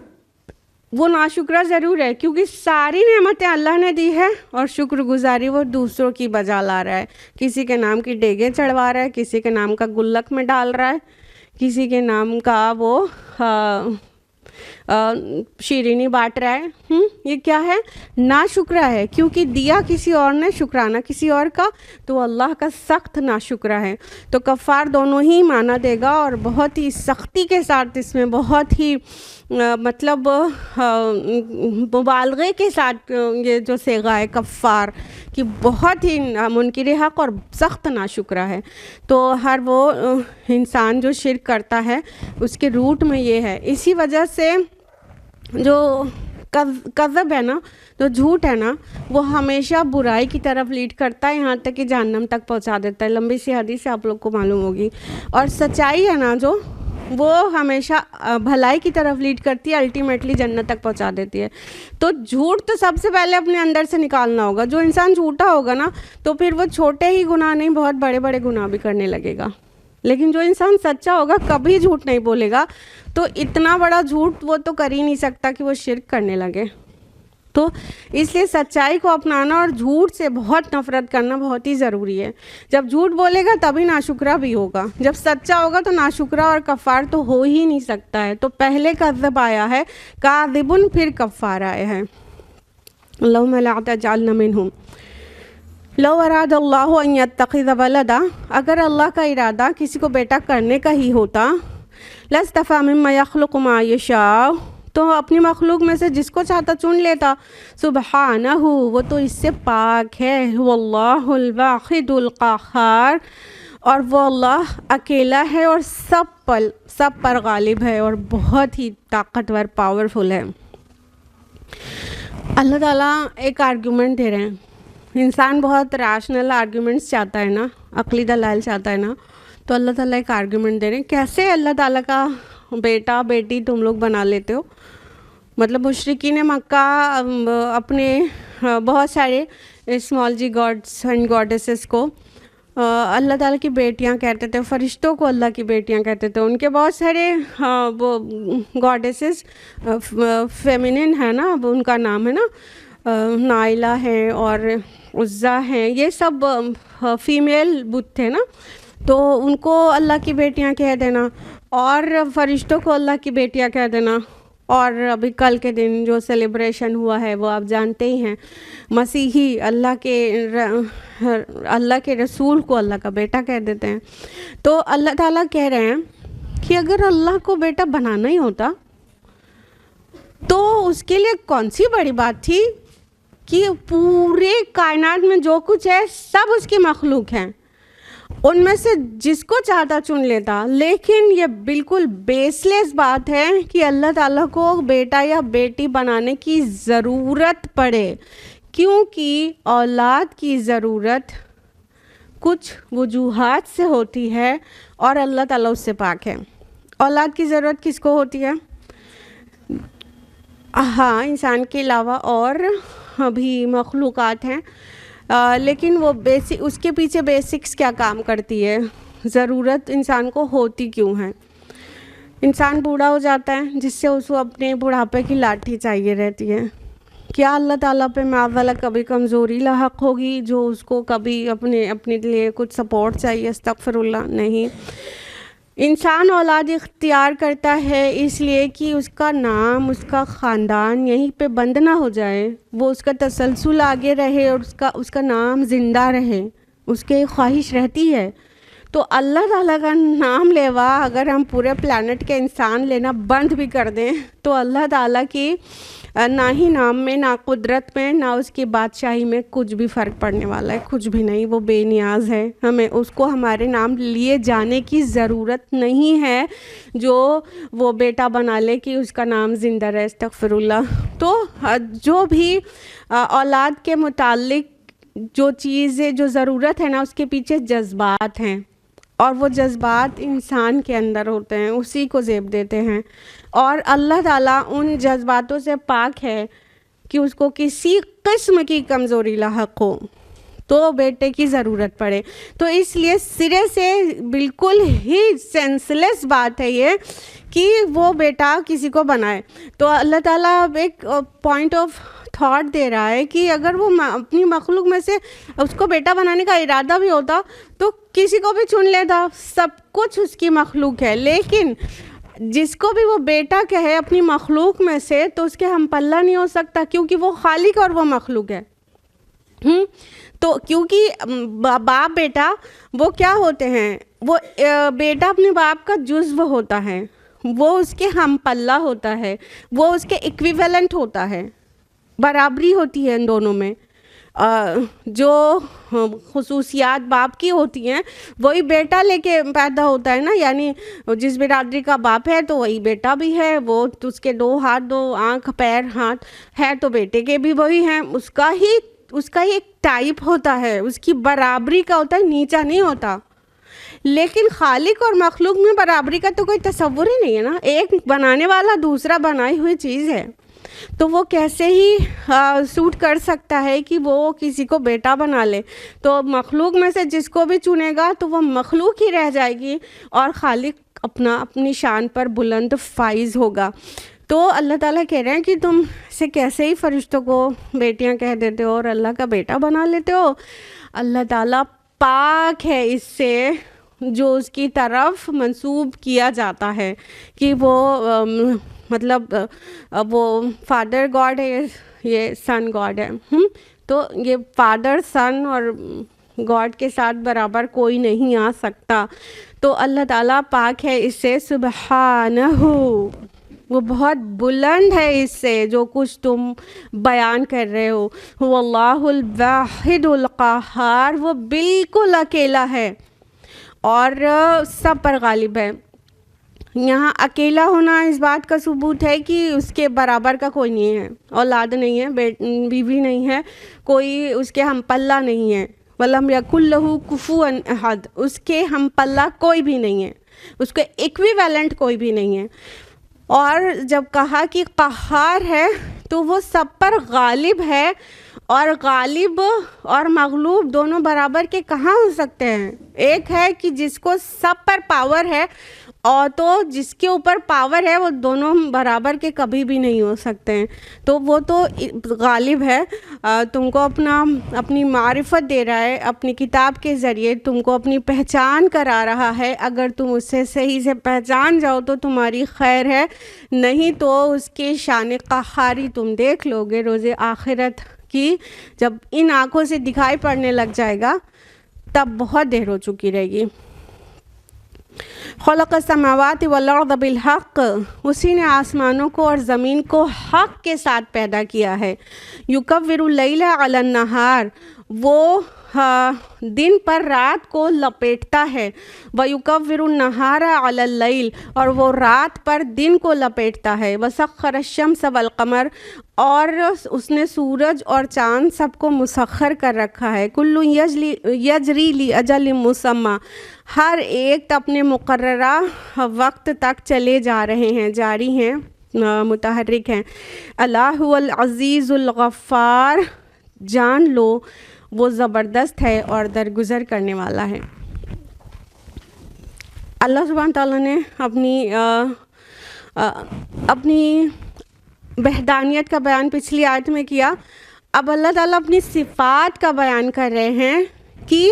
B: وہ ناشکرا ضرور ہے، کیونکہ ساری نعمتیں اللہ نے دی ہے اور شکر گزاری وہ دوسروں کی بجا لا رہا ہے. کسی کے نام کی ڈیگیں چڑھوا رہا ہے، کسی کے نام کا گلک میں ڈال رہا ہے، کسی کے نام کا وہ شیرینی بانٹ رہا ہے. یہ کیا ہے؟ ناشکرا ہے، کیونکہ دیا کسی اور نے، شکرانہ کسی اور کا، تو اللہ کا سخت ناشکرا ہے. تو کفار دونوں ہی معنی دے گا اور بہت ہی سختی کے ساتھ اس میں بہت ہی مطلب مبالغے کے ساتھ یہ جو صیغہ ہے کفار کہ بہت ہی منکر حق اور سخت ناشکرا ہے. تو ہر وہ انسان جو شرک کرتا ہے اس کے روٹ میں یہ ہے. اسی وجہ سے جو کذب ہے نا، جو جھوٹ ہے نا، وہ ہمیشہ برائی کی طرف لیڈ کرتا ہے، یہاں تک کہ جہنم تک پہنچا دیتا ہے. لمبی سی حدیث آپ لوگ کو معلوم ہوگی. اور سچائی ہے نا جو، وہ ہمیشہ بھلائی کی طرف لیڈ کرتی ہے، الٹیمیٹلی جنت تک پہنچا دیتی ہے. تو جھوٹ تو سب سے پہلے اپنے اندر سے نکالنا ہوگا. جو انسان جھوٹا ہوگا نا تو پھر وہ چھوٹے ہی گناہ نہیں، بہت بڑے بڑے گناہ بھی کرنے لگے گا. لیکن جو انسان سچا ہوگا کبھی جھوٹ نہیں بولے گا، تو اتنا بڑا جھوٹ وہ تو کر ہی نہیں سکتا کہ وہ شرک کرنے لگے. تو اس لیے سچائی کو اپنانا اور جھوٹ سے بہت نفرت کرنا بہت ہی ضروری ہے. جب جھوٹ بولے گا تبھی ناشکرا بھی ہوگا. جب سچا ہوگا تو ناشکرا اور کفار تو ہو ہی نہیں سکتا ہے. تو پہلے کذب آیا ہے، کاذبن، پھر کفار آیا ہے. اللہم لا تجعلنا منہم. لو اراد اللہ ان یتخذ ولدا، اگر اللہ کا ارادہ کسی کو بیٹا کرنے کا ہی ہوتا، لاصطفیٰ مما یخلق ما یشاء، تو اپنی مخلوق میں سے جس کو چاہتا چن لیتا. سبحانہ، وہ تو اس سے پاک ہے. واللہ الواحد القہار، اور وہ اللہ اکیلا ہے اور سب پر غالب ہے اور بہت ہی طاقتور، پاورفل ہے. اللہ تعالیٰ ایک آرگیومنٹ دے رہے ہیں. انسان بہت ریشنل آرگیومنٹس چاہتا ہے نا، عقلی دلائل چاہتا ہے نا. تو اللہ تعالیٰ ایک آرگیومنٹ دے رہے ہیں کیسے اللہ تعالیٰ کا بیٹا بیٹی تم لوگ بنا لیتے ہو. مطلب مشرکین مکہ اپنے بہت سارے small g gods and goddesses کو اللہ تعالیٰ کی بیٹیاں کہتے تھے, فرشتوں کو اللہ کی بیٹیاں کہتے تھے. ان کے بہت سارے وہ گاڈیسز فیمینن ہے نا, اب ان کا نام ہے نا, نائلہ ہے اور عزا ہیں, یہ سب فیمیل بت تھے نا, تو ان کو اللہ کی بیٹیاں کہہ دینا اور فرشتوں کو اللہ کی بیٹیاں کہہ دینا. اور ابھی کل کے دن جو سیلیبریشن ہوا ہے وہ آپ جانتے ہی ہیں, مسیحی اللہ کے رسول کو اللہ کا بیٹا کہہ دیتے ہیں. تو اللہ تعالیٰ کہہ رہے ہیں کہ اگر اللہ کو بیٹا بنانا ہی ہوتا تو اس کے لیے کون سی بڑی بات تھی کہ پورے کائنات میں جو کچھ ہے سب اس کی مخلوق ہیں, ان میں سے جس کو چاہتا چن لیتا. لیکن یہ بالکل بیس لیس بات ہے کہ اللہ تعالیٰ کو بیٹا یا بیٹی بنانے کی ضرورت پڑے, کیونکہ اولاد کی ضرورت کچھ وجوہات سے ہوتی ہے اور اللہ تعالیٰ اس سے پاک ہے. اولاد کی ضرورت کس کو ہوتی ہے؟ ہاں, انسان کے علاوہ اور بھی مخلوقات ہیں, لیکن وہ اس کے پیچھے بیسکس کیا کام کرتی ہے, ضرورت انسان کو ہوتی کیوں ہے. انسان بوڑھا ہو جاتا ہے جس سے اس کو اپنے بڑھاپے کی لاٹھی چاہیے رہتی ہے. کیا اللہ تعالیٰ پہ معاذ کبھی کمزوری لاحق ہوگی جو اس کو کبھی اپنے لیے کچھ سپورٹ چاہیے؟ استغفر اللہ, نہیں. انسان اولاد اختیار کرتا ہے اس لیے کہ اس کا نام, اس کا خاندان یہیں پہ بند نہ ہو جائے, وہ اس کا تسلسل آگے رہے اور اس کا نام زندہ رہے, اس کی خواہش رہتی ہے. تو اللہ تعالیٰ کا نام لیوا اگر ہم پورے پلانٹ کے انسان لینا بند بھی کر دیں تو اللہ تعالیٰ کی نہ ہی نام میں, نہ قدرت میں, نہ اس کی بادشاہی میں کچھ بھی فرق پڑنے والا ہے, کچھ بھی نہیں. وہ بے نیاز ہے, ہمیں اس کو ہمارے نام لیے جانے کی ضرورت نہیں ہے جو وہ بیٹا بنا لے کہ اس کا نام زندہ رہے. استغفر اللہ. تو جو بھی اولاد کے متعلق جو چیز جو ضرورت ہے نا, اس کے پیچھے جذبات ہیں, اور وہ جذبات انسان کے اندر ہوتے ہیں, اسی کو زیب دیتے ہیں. اور اللہ تعالیٰ ان جذباتوں سے پاک ہے کہ اس کو کسی قسم کی کمزوری لاحق ہو تو بیٹے کی ضرورت پڑے. تو اس لیے سرے سے بالکل ہی سینس لیس بات ہے یہ کہ وہ بیٹا کسی کو بنائے. تو اللہ تعالیٰ اب ایک پوائنٹ آف تھاٹ دے رہا ہے کہ اگر وہ اپنی مخلوق میں سے اس کو بیٹا بنانے کا ارادہ بھی ہوتا تو کسی کو بھی چن لیتا, سب کچھ اس کی مخلوق ہے. لیکن جس کو بھی وہ بیٹا کہے اپنی مخلوق میں سے تو اس کے ہم پلہ نہیں ہو سکتا, کیونکہ وہ خالق اور وہ مخلوق ہے. تو کیونکہ باپ بیٹا وہ کیا ہوتے ہیں, وہ بیٹا اپنے باپ کا جزو ہوتا ہے, وہ اس کے ہم پلہ ہوتا ہے, وہ اس کے ایکویویلنٹ ہوتا ہے, برابری ہوتی ہے ان دونوں میں. جو خصوصیات باپ کی ہوتی ہیں وہی بیٹا لے کے پیدا ہوتا ہے نا, یعنی جس برادری کا باپ ہے تو وہی بیٹا بھی ہے, وہ اس کے 2 ہاتھ 2 آنکھ پیر ہاتھ ہے تو بیٹے کے بھی وہی ہیں. اس کا ہی ایک ٹائپ ہوتا ہے, اس کی برابری کا ہوتا ہے, نیچا نہیں ہوتا. لیکن خالق اور مخلوق میں برابری کا تو کوئی تصور ہی نہیں ہے نا, ایک بنانے والا دوسرا بنائی ہوئی چیز ہے. تو وہ کیسے ہی سوٹ کر سکتا ہے کہ وہ کسی کو بیٹا بنا لے. تو مخلوق میں سے جس کو بھی چنے گا تو وہ مخلوق ہی رہ جائے گی اور خالق اپنی شان پر بلند فائز ہوگا. تو اللہ تعالیٰ کہہ رہے ہیں کہ تم سے کیسے ہی فرشتوں کو بیٹیاں کہہ دیتے ہو اور اللہ کا بیٹا بنا لیتے ہو. اللہ تعالیٰ پاک ہے اس سے جو اس کی طرف منسوب کیا جاتا ہے کہ وہ مطلب وہ فادر گاڈ ہے, یہ سن گاڈ ہے. تو یہ فادر سن اور گاڈ کے ساتھ برابر کوئی نہیں آ سکتا. تو اللہ تعالیٰ پاک ہے اس سے, سبحانہ, وہ بہت بلند ہے اس سے جو کچھ تم بیان کر رہے ہو. واللہ الواحد القہار, وہ بالکل اکیلا ہے اور سب پر غالب ہے. یہاں اکیلا ہونا اس بات کا ثبوت ہے کہ اس کے برابر کا کوئی نہیں ہے, اولاد نہیں ہے, بیوی نہیں ہے, کوئی اس کے ہم پلہ نہیں ہے. ولم یکن لہ کفوا احد، اس کے ہم پلہ کوئی بھی نہیں ہے، اس کے ایکویویلنٹ کوئی بھی نہیں ہے. اور جب کہا کہ قہار ہے تو وہ سب پر غالب ہے، اور غالب اور مغلوب دونوں برابر کے کہاں ہو سکتے ہیں؟ ایک ہے کہ جس کو سب پر پاور ہے، اور تو جس کے اوپر پاور ہے وہ دونوں برابر کے کبھی بھی نہیں ہو سکتے ہیں. تو وہ تو غالب ہے، تم کو اپنی معرفت دے رہا ہے، اپنی کتاب کے ذریعے تم کو اپنی پہچان کرا رہا ہے. اگر تم اسے صحیح سے پہچان جاؤ تو تمہاری خیر ہے، نہیں تو اس کے شان قہاری تم دیکھ لو گے روز آخرت کی. جب ان آنکھوں سے دکھائی پڑنے لگ جائے گا تب بہت دیر ہو چکی رہے گی. خلق السماوات والارض بالحق، اسی نے آسمانوں کو اور زمین کو حق کے ساتھ پیدا کیا ہے. یکور اللیل علی النہار، وہ دن پر رات کو لپیٹتا ہے. وَيُكَوِّرُ النَّهَارَ عَلَى اللَّيْلِ، اور وہ رات پر دن کو لپیٹتا ہے. وَسَخَّرَ الشَّمْسَ وَالْقَمَرَ، اور اس نے سورج اور چاند سب کو مسخر کر رکھا ہے. کُلٌّ یجری لِأَجَلٍ مُّسَمًّى، ہر ایک اپنے مقررہ وقت تک چلے جا رہے ہیں، جاری ہیں، متحرک ہیں. اللہ العزیز الغفار، جان لو وہ زبردست ہے اور درگزر کرنے والا ہے. اللہ سبحانہ تعالیٰ نے اپنی وحدانیت کا بیان پچھلی آیت میں کیا. اب اللہ تعالیٰ اپنی صفات کا بیان کر رہے ہیں کہ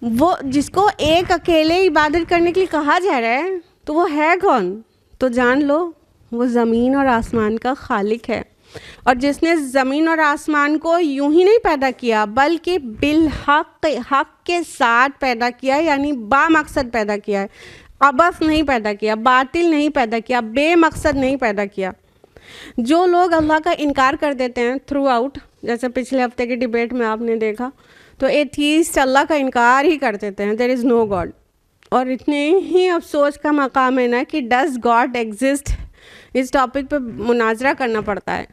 B: وہ جس کو ایک اکیلے عبادت کرنے کے لیے کہا جا رہا ہے تو وہ ہے کون؟ تو جان لو وہ زمین اور آسمان کا خالق ہے. اور جس نے زمین اور آسمان کو یوں ہی نہیں پیدا کیا بلکہ بالحق، حق کے ساتھ پیدا کیا، یعنی با مقصد پیدا کیا ہے. عبث نہیں پیدا کیا، باطل نہیں پیدا کیا، بے مقصد نہیں پیدا کیا. جو لوگ اللہ کا انکار کر دیتے ہیں تھرو آؤٹ، جیسے پچھلے ہفتے کی ڈیبیٹ میں آپ نے دیکھا، تو ایتھیسٹ اللہ کا انکار ہی کر دیتے ہیں، دیر از نو گاڈ. اور اتنے ہی افسوس کا مقام ہے نا کہ ڈز گاڈ ایگزسٹ، اس ٹاپک پہ مناظرہ کرنا پڑتا ہے.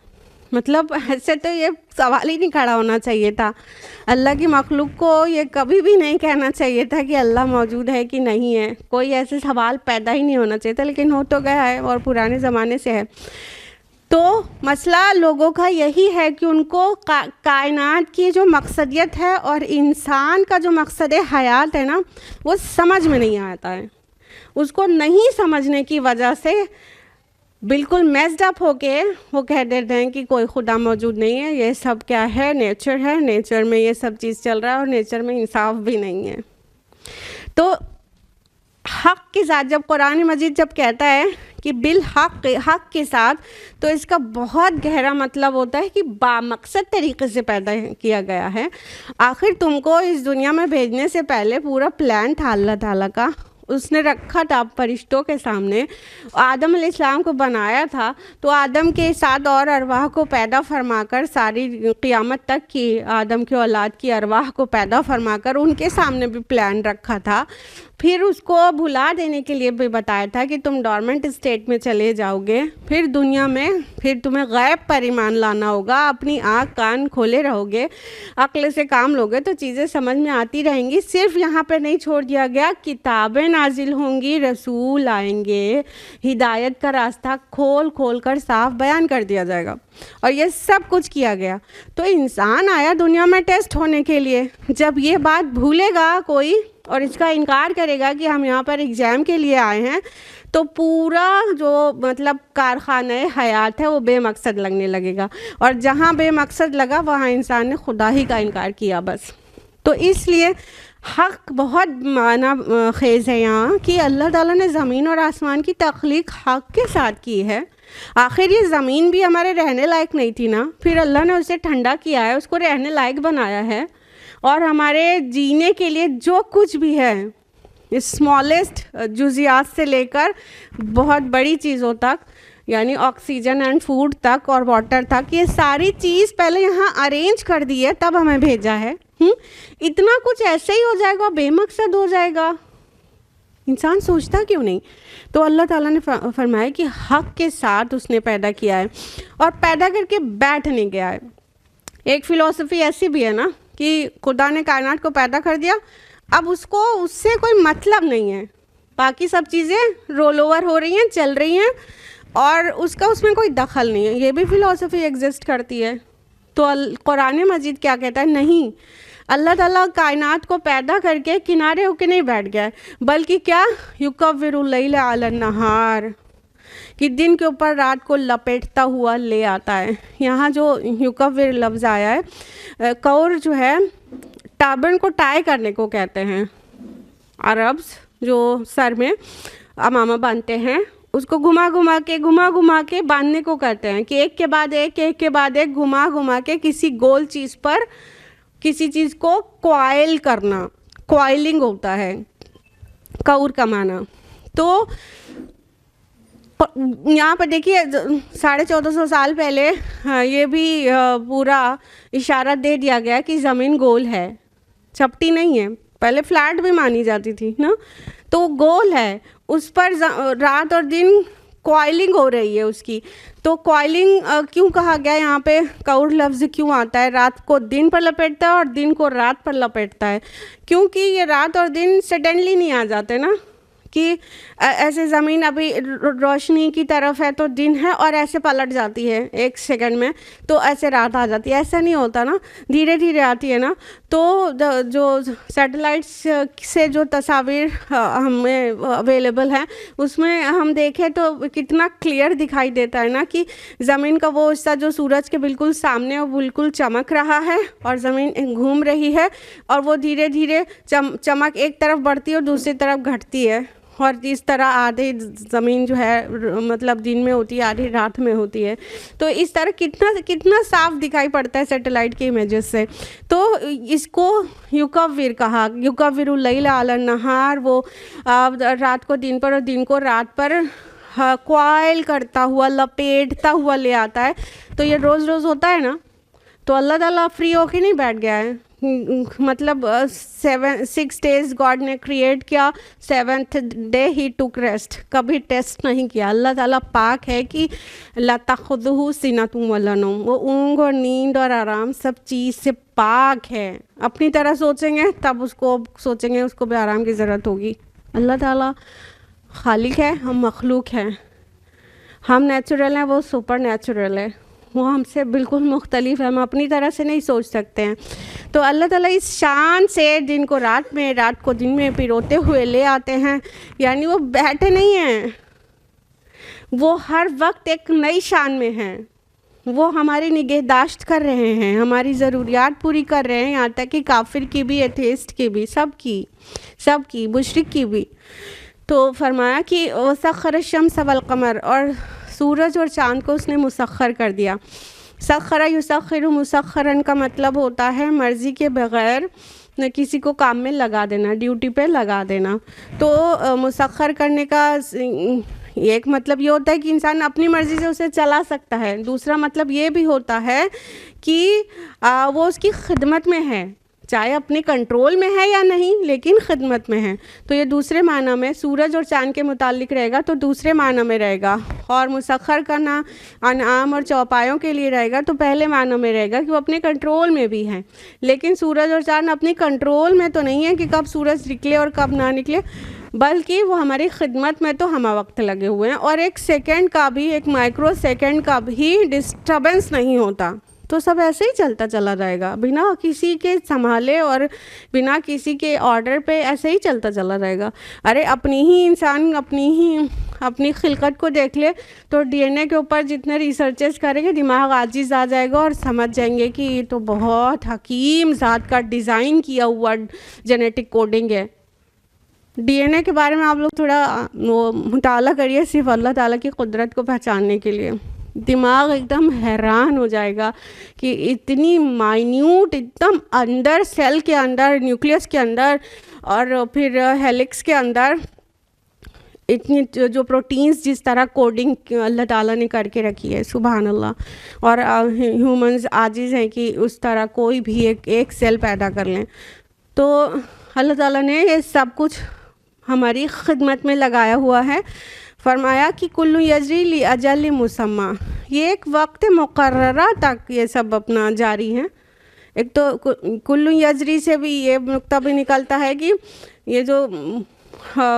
B: مطلب ایسے تو یہ سوال ہی نہیں کھڑا ہونا چاہیے تھا. اللہ کی مخلوق کو یہ کبھی بھی نہیں کہنا چاہیے تھا کہ اللہ موجود ہے کہ نہیں ہے. کوئی ایسے سوال پیدا ہی نہیں ہونا چاہیے تھا، لیکن ہو تو گیا ہے اور پرانے زمانے سے ہے. تو مسئلہ لوگوں کا یہی ہے کہ ان کو کائنات کی جو مقصدیت ہے اور انسان کا جو مقصد حیات ہے نا، وہ سمجھ میں نہیں آتا ہے. اس کو نہیں سمجھنے کی وجہ سے بالکل میسڈ اپ ہو کے وہ کہہ دیتے ہیں کہ کوئی خدا موجود نہیں ہے، یہ سب کیا ہے، نیچر ہے، نیچر میں یہ سب چیز چل رہا ہے اور نیچر میں انصاف بھی نہیں ہے. تو حق کے ساتھ جب قرآن مجید جب کہتا ہے کہ بالحق، حق کے ساتھ، تو اس کا بہت گہرا مطلب ہوتا ہے کہ بامقصد طریقے سے پیدا کیا گیا ہے. آخر تم کو اس دنیا میں بھیجنے سے پہلے پورا پلان تھا اللہ تعالیٰ کا. اس نے رکھا تھا فرشتوں کے سامنے، آدم علیہ السلام کو بنایا تھا، تو آدم کے ساتھ اور ارواح کو پیدا فرما کر ساری قیامت تک کی آدم کی اولاد کی ارواح کو پیدا فرما کر ان کے سامنے بھی پلان رکھا تھا. پھر اس کو بھلا دینے کے لیے بھی بتایا تھا کہ تم ڈورمنٹ اسٹیٹ میں چلے جاؤ گے، پھر دنیا میں پھر تمہیں غیب پر ایمان لانا ہوگا، اپنی آنکھ کان کھولے رہو گے، عقل سے کام لوگے تو چیزیں سمجھ میں آتی رہیں گی. صرف یہاں پہ نہیں چھوڑ دیا گیا، کتابیں نازل ہوں گی، رسول آئیں گے، ہدایت کا راستہ کھول کھول کر صاف بیان کر دیا جائے گا، اور یہ سب کچھ کیا گیا. تو انسان آیا دنیا میں ٹیسٹ ہونے کے لیے. جب یہ بات بھولے گا کوئی اور اس کا انکار کرے گا کہ ہم یہاں پر ایگزام کے لیے آئے ہیں، تو پورا جو مطلب کارخانہ حیات ہے وہ بے مقصد لگنے لگے گا. اور جہاں بے مقصد لگا وہاں انسان نے خدا ہی کا انکار کیا بس. تو اس لیے حق بہت معنی خیز ہے یہاں کہ اللہ تعالیٰ نے زمین اور آسمان کی تخلیق حق کے ساتھ کی ہے. آخر یہ زمین بھی ہمارے رہنے لائق نہیں تھی نا، پھر اللہ نے اسے ٹھنڈا کیا ہے، اس کو رہنے لائق بنایا ہے. اور ہمارے جینے کے لیے جو کچھ بھی ہے، اسمالسٹ جزیات سے لے کر بہت بڑی چیزوں تک، یعنی آکسیجن اینڈ فوڈ تک اور واٹر تک، یہ ساری چیز پہلے یہاں ارینج کر دی ہے تب ہمیں بھیجا ہے. اتنا کچھ ایسے ہی ہو جائے گا، بے مقصد ہو جائے گا، انسان سوچتا کیوں نہیں؟ تو اللہ تعالیٰ نے فرمایا کہ حق کے ساتھ اس نے پیدا کیا ہے اور پیدا کر کے بیٹھ نہیں گیا ہے. ایک فلسفی ایسی بھی ہے نا کہ خدا نے کائنات کو پیدا کر دیا، اب اس کو اس سے کوئی مطلب نہیں ہے، باقی سب چیزیں رول اوور ہو رہی ہیں، چل رہی ہیں، اور اس کا اس میں کوئی دخل نہیں ہے. یہ بھی فلاسفی ایگزسٹ کرتی ہے. تو قرآن مجید کیا کہتا ہے؟ نہیں، اللہ تعالیٰ کائنات کو پیدا کر کے کنارے ہو کے نہیں بیٹھ گیا ہے، بلکہ کیا یکور اللیل علی النہار، کہ دن کے اوپر رات کو لپیٹتا ہوا لے آتا ہے. یہاں جو یکور لفظ آیا ہے، کور جو ہے ٹربن کو ٹائی کرنے کو کہتے ہیں. عربز جو سر میں امامہ باندھتے ہیں اس کو گھما گھما کے باندھنے کو کہتے ہیں، کہ ایک کے بعد ایک گھما کے کسی گول چیز پر کسی چیز کو کوائل کرنا، کوائلنگ ہوتا ہے کور کا معنی. تو یہاں پر دیکھیے 1450 سال پہلے یہ بھی پورا اشارہ دے دیا گیا کہ زمین گول ہے، چپٹی نہیں ہے. پہلے فلیٹ بھی مانی جاتی تھی نا، تو گول ہے، اس پر رات اور دن کوائلنگ ہو رہی ہے اس کی. تو کوائلنگ کیوں کہا گیا یہاں پہ؟ کور لفظ کیوں آتا ہے؟ رات کو دن پر لپیٹتا ہے اور دن کو رات پر لپیٹتا ہے، کیونکہ یہ رات اور دن سڈنلی نہیں آ جاتے نا، کہ ایسے زمین ابھی روشنی کی طرف ہے تو دن ہے اور ایسے پلٹ جاتی ہے ایک سیکنڈ میں تو ایسے رات آ جاتی ہے. ایسا نہیں ہوتا نا، دھیرے دھیرے آتی ہے نا. تو جو سیٹلائٹس سے جو تصاویر ہمیں اویلیبل ہیں اس میں ہم دیکھیں تو کتنا کلیئر دکھائی دیتا ہے نا، کہ زمین کا وہ حصہ جو سورج کے بالکل سامنے وہ بالکل چمک رہا ہے اور زمین گھوم رہی ہے، اور وہ دھیرے دھیرے چمک ایک طرف بڑھتی ہے اور دوسری طرف گھٹتی ہے. اور اس طرح آدھی زمین جو ہے مطلب دن میں ہوتی ہے، آدھی رات میں ہوتی ہے. تو اس طرح کتنا صاف دکھائی پڑتا ہے سیٹلائٹ کے امیجز سے. تو اس کو یکور کہا، یکور اللیل علی النہار، وہ رات کو دن پر اور دن کو رات پر کوائل کرتا ہوا، لپیٹتا ہوا لے آتا ہے. تو یہ روز روز ہوتا ہے نا. تو اللہ تعالیٰ فری ہو کے نہیں بیٹھ گیا ہے، مطلب 6 days گاڈ نے کریٹ کیا، 7th day ہی ٹک ریسٹ، کبھی ٹیسٹ نہیں کیا. اللہ تعالیٰ پاک ہے کہ لا تأخذہ سنۃ ولا نوم، وہ اونگ اور نیند اور آرام سب چیز سے پاک ہے. اپنی طرح سوچیں گے تب اس کو سوچیں گے اس کو بھی آرام کی ضرورت ہوگی. اللہ تعالیٰ خالق ہے، ہم مخلوق ہیں، ہم نیچرل ہیں، وہ سپر نیچرل ہے، وہ ہم سے بالکل مختلف ہے، ہم اپنی طرح سے نہیں سوچ سکتے ہیں. تو اللہ تعالیٰ اس شان سے دن کو رات میں، رات کو دن میں پروتے ہوئے لے آتے ہیں. یعنی وہ بیٹھے نہیں ہیں، وہ ہر وقت ایک نئی شان میں ہیں. وہ ہماری نگہداشت کر رہے ہیں، ہماری ضروریات پوری کر رہے ہیں، یہاں تک کہ کافر کی بھی، ایتھیسٹ کی بھی، سب کی مشرک کی بھی. تو فرمایا کہ وسخر الشمس والقمر، اور سورج اور چاند کو اس نے مسخر کر دیا. سخر یسخر مسخرن کا مطلب ہوتا ہے مرضی کے بغیر کسی کو کام میں لگا دینا، ڈیوٹی پہ لگا دینا. تو مسخر کرنے کا ایک مطلب یہ ہوتا ہے کہ انسان اپنی مرضی سے اسے چلا سکتا ہے. دوسرا مطلب یہ بھی ہوتا ہے کہ وہ اس کی خدمت میں ہے، چاہے اپنے کنٹرول میں ہے یا نہیں، لیکن خدمت میں ہے. تو یہ دوسرے معنی میں سورج اور چاند کے متعلق رہے گا، تو دوسرے معنی میں رہے گا. اور مسخر کرنا انعام اور چوپایوں کے لیے رہے گا تو پہلے معنی میں رہے گا کہ وہ اپنے کنٹرول میں بھی ہیں. لیکن سورج اور چاند اپنی کنٹرول میں تو نہیں ہے کہ کب سورج نکلے اور کب نہ نکلے، بلکہ وہ ہماری خدمت میں تو ہمہ وقت لگے ہوئے ہیں، اور ایک سیکنڈ کا بھی، ایک مائکرو سیکنڈ کا بھی ڈسٹربنس نہیں ہوتا. تو سب ایسے ہی چلتا چلا جائے گا بنا کسی کے سنبھالے اور بنا کسی کے آرڈر پہ، ایسے ہی چلتا چلا جائے گا. ارے اپنی ہی انسان اپنی خلقت کو دیکھ لے تو ڈی این اے کے اوپر جتنے ریسرچز کریں گے دماغ عاجز آ جائے گا اور سمجھ جائیں گے کہ یہ تو بہت حکیم ذات کا ڈیزائن کیا ہوا جینیٹک کوڈنگ ہے. ڈی این اے کے بارے میں آپ لوگ تھوڑا مطالعہ کریے صرف اللہ تعالیٰ کی قدرت کو پہچاننے کے لیے. دماغ ایک دم حیران ہو جائے گا کہ اتنی مائنیوٹ، ایک دم اندر سیل کے اندر، نیوکلیس کے اندر اور پھر ہیلکس کے اندر اتنی جو پروٹینز جس طرح کوڈنگ اللہ تعالیٰ نے کر کے رکھی ہے، سبحان اللہ. اور ہیومنز عاجز ہیں کہ اس طرح کوئی بھی ایک سیل پیدا کر لیں. تو اللہ تعالیٰ نے یہ سب کچھ ہماری خدمت میں لگایا ہوا ہے. فرمایا کہ کل یجری لاجل مسمى، یہ ایک وقت مقررہ تک یہ سب اپنا جاری ہیں، ایک تو کلو یجری سے بھی یہ نقطہ بھی نکلتا ہے کہ یہ جو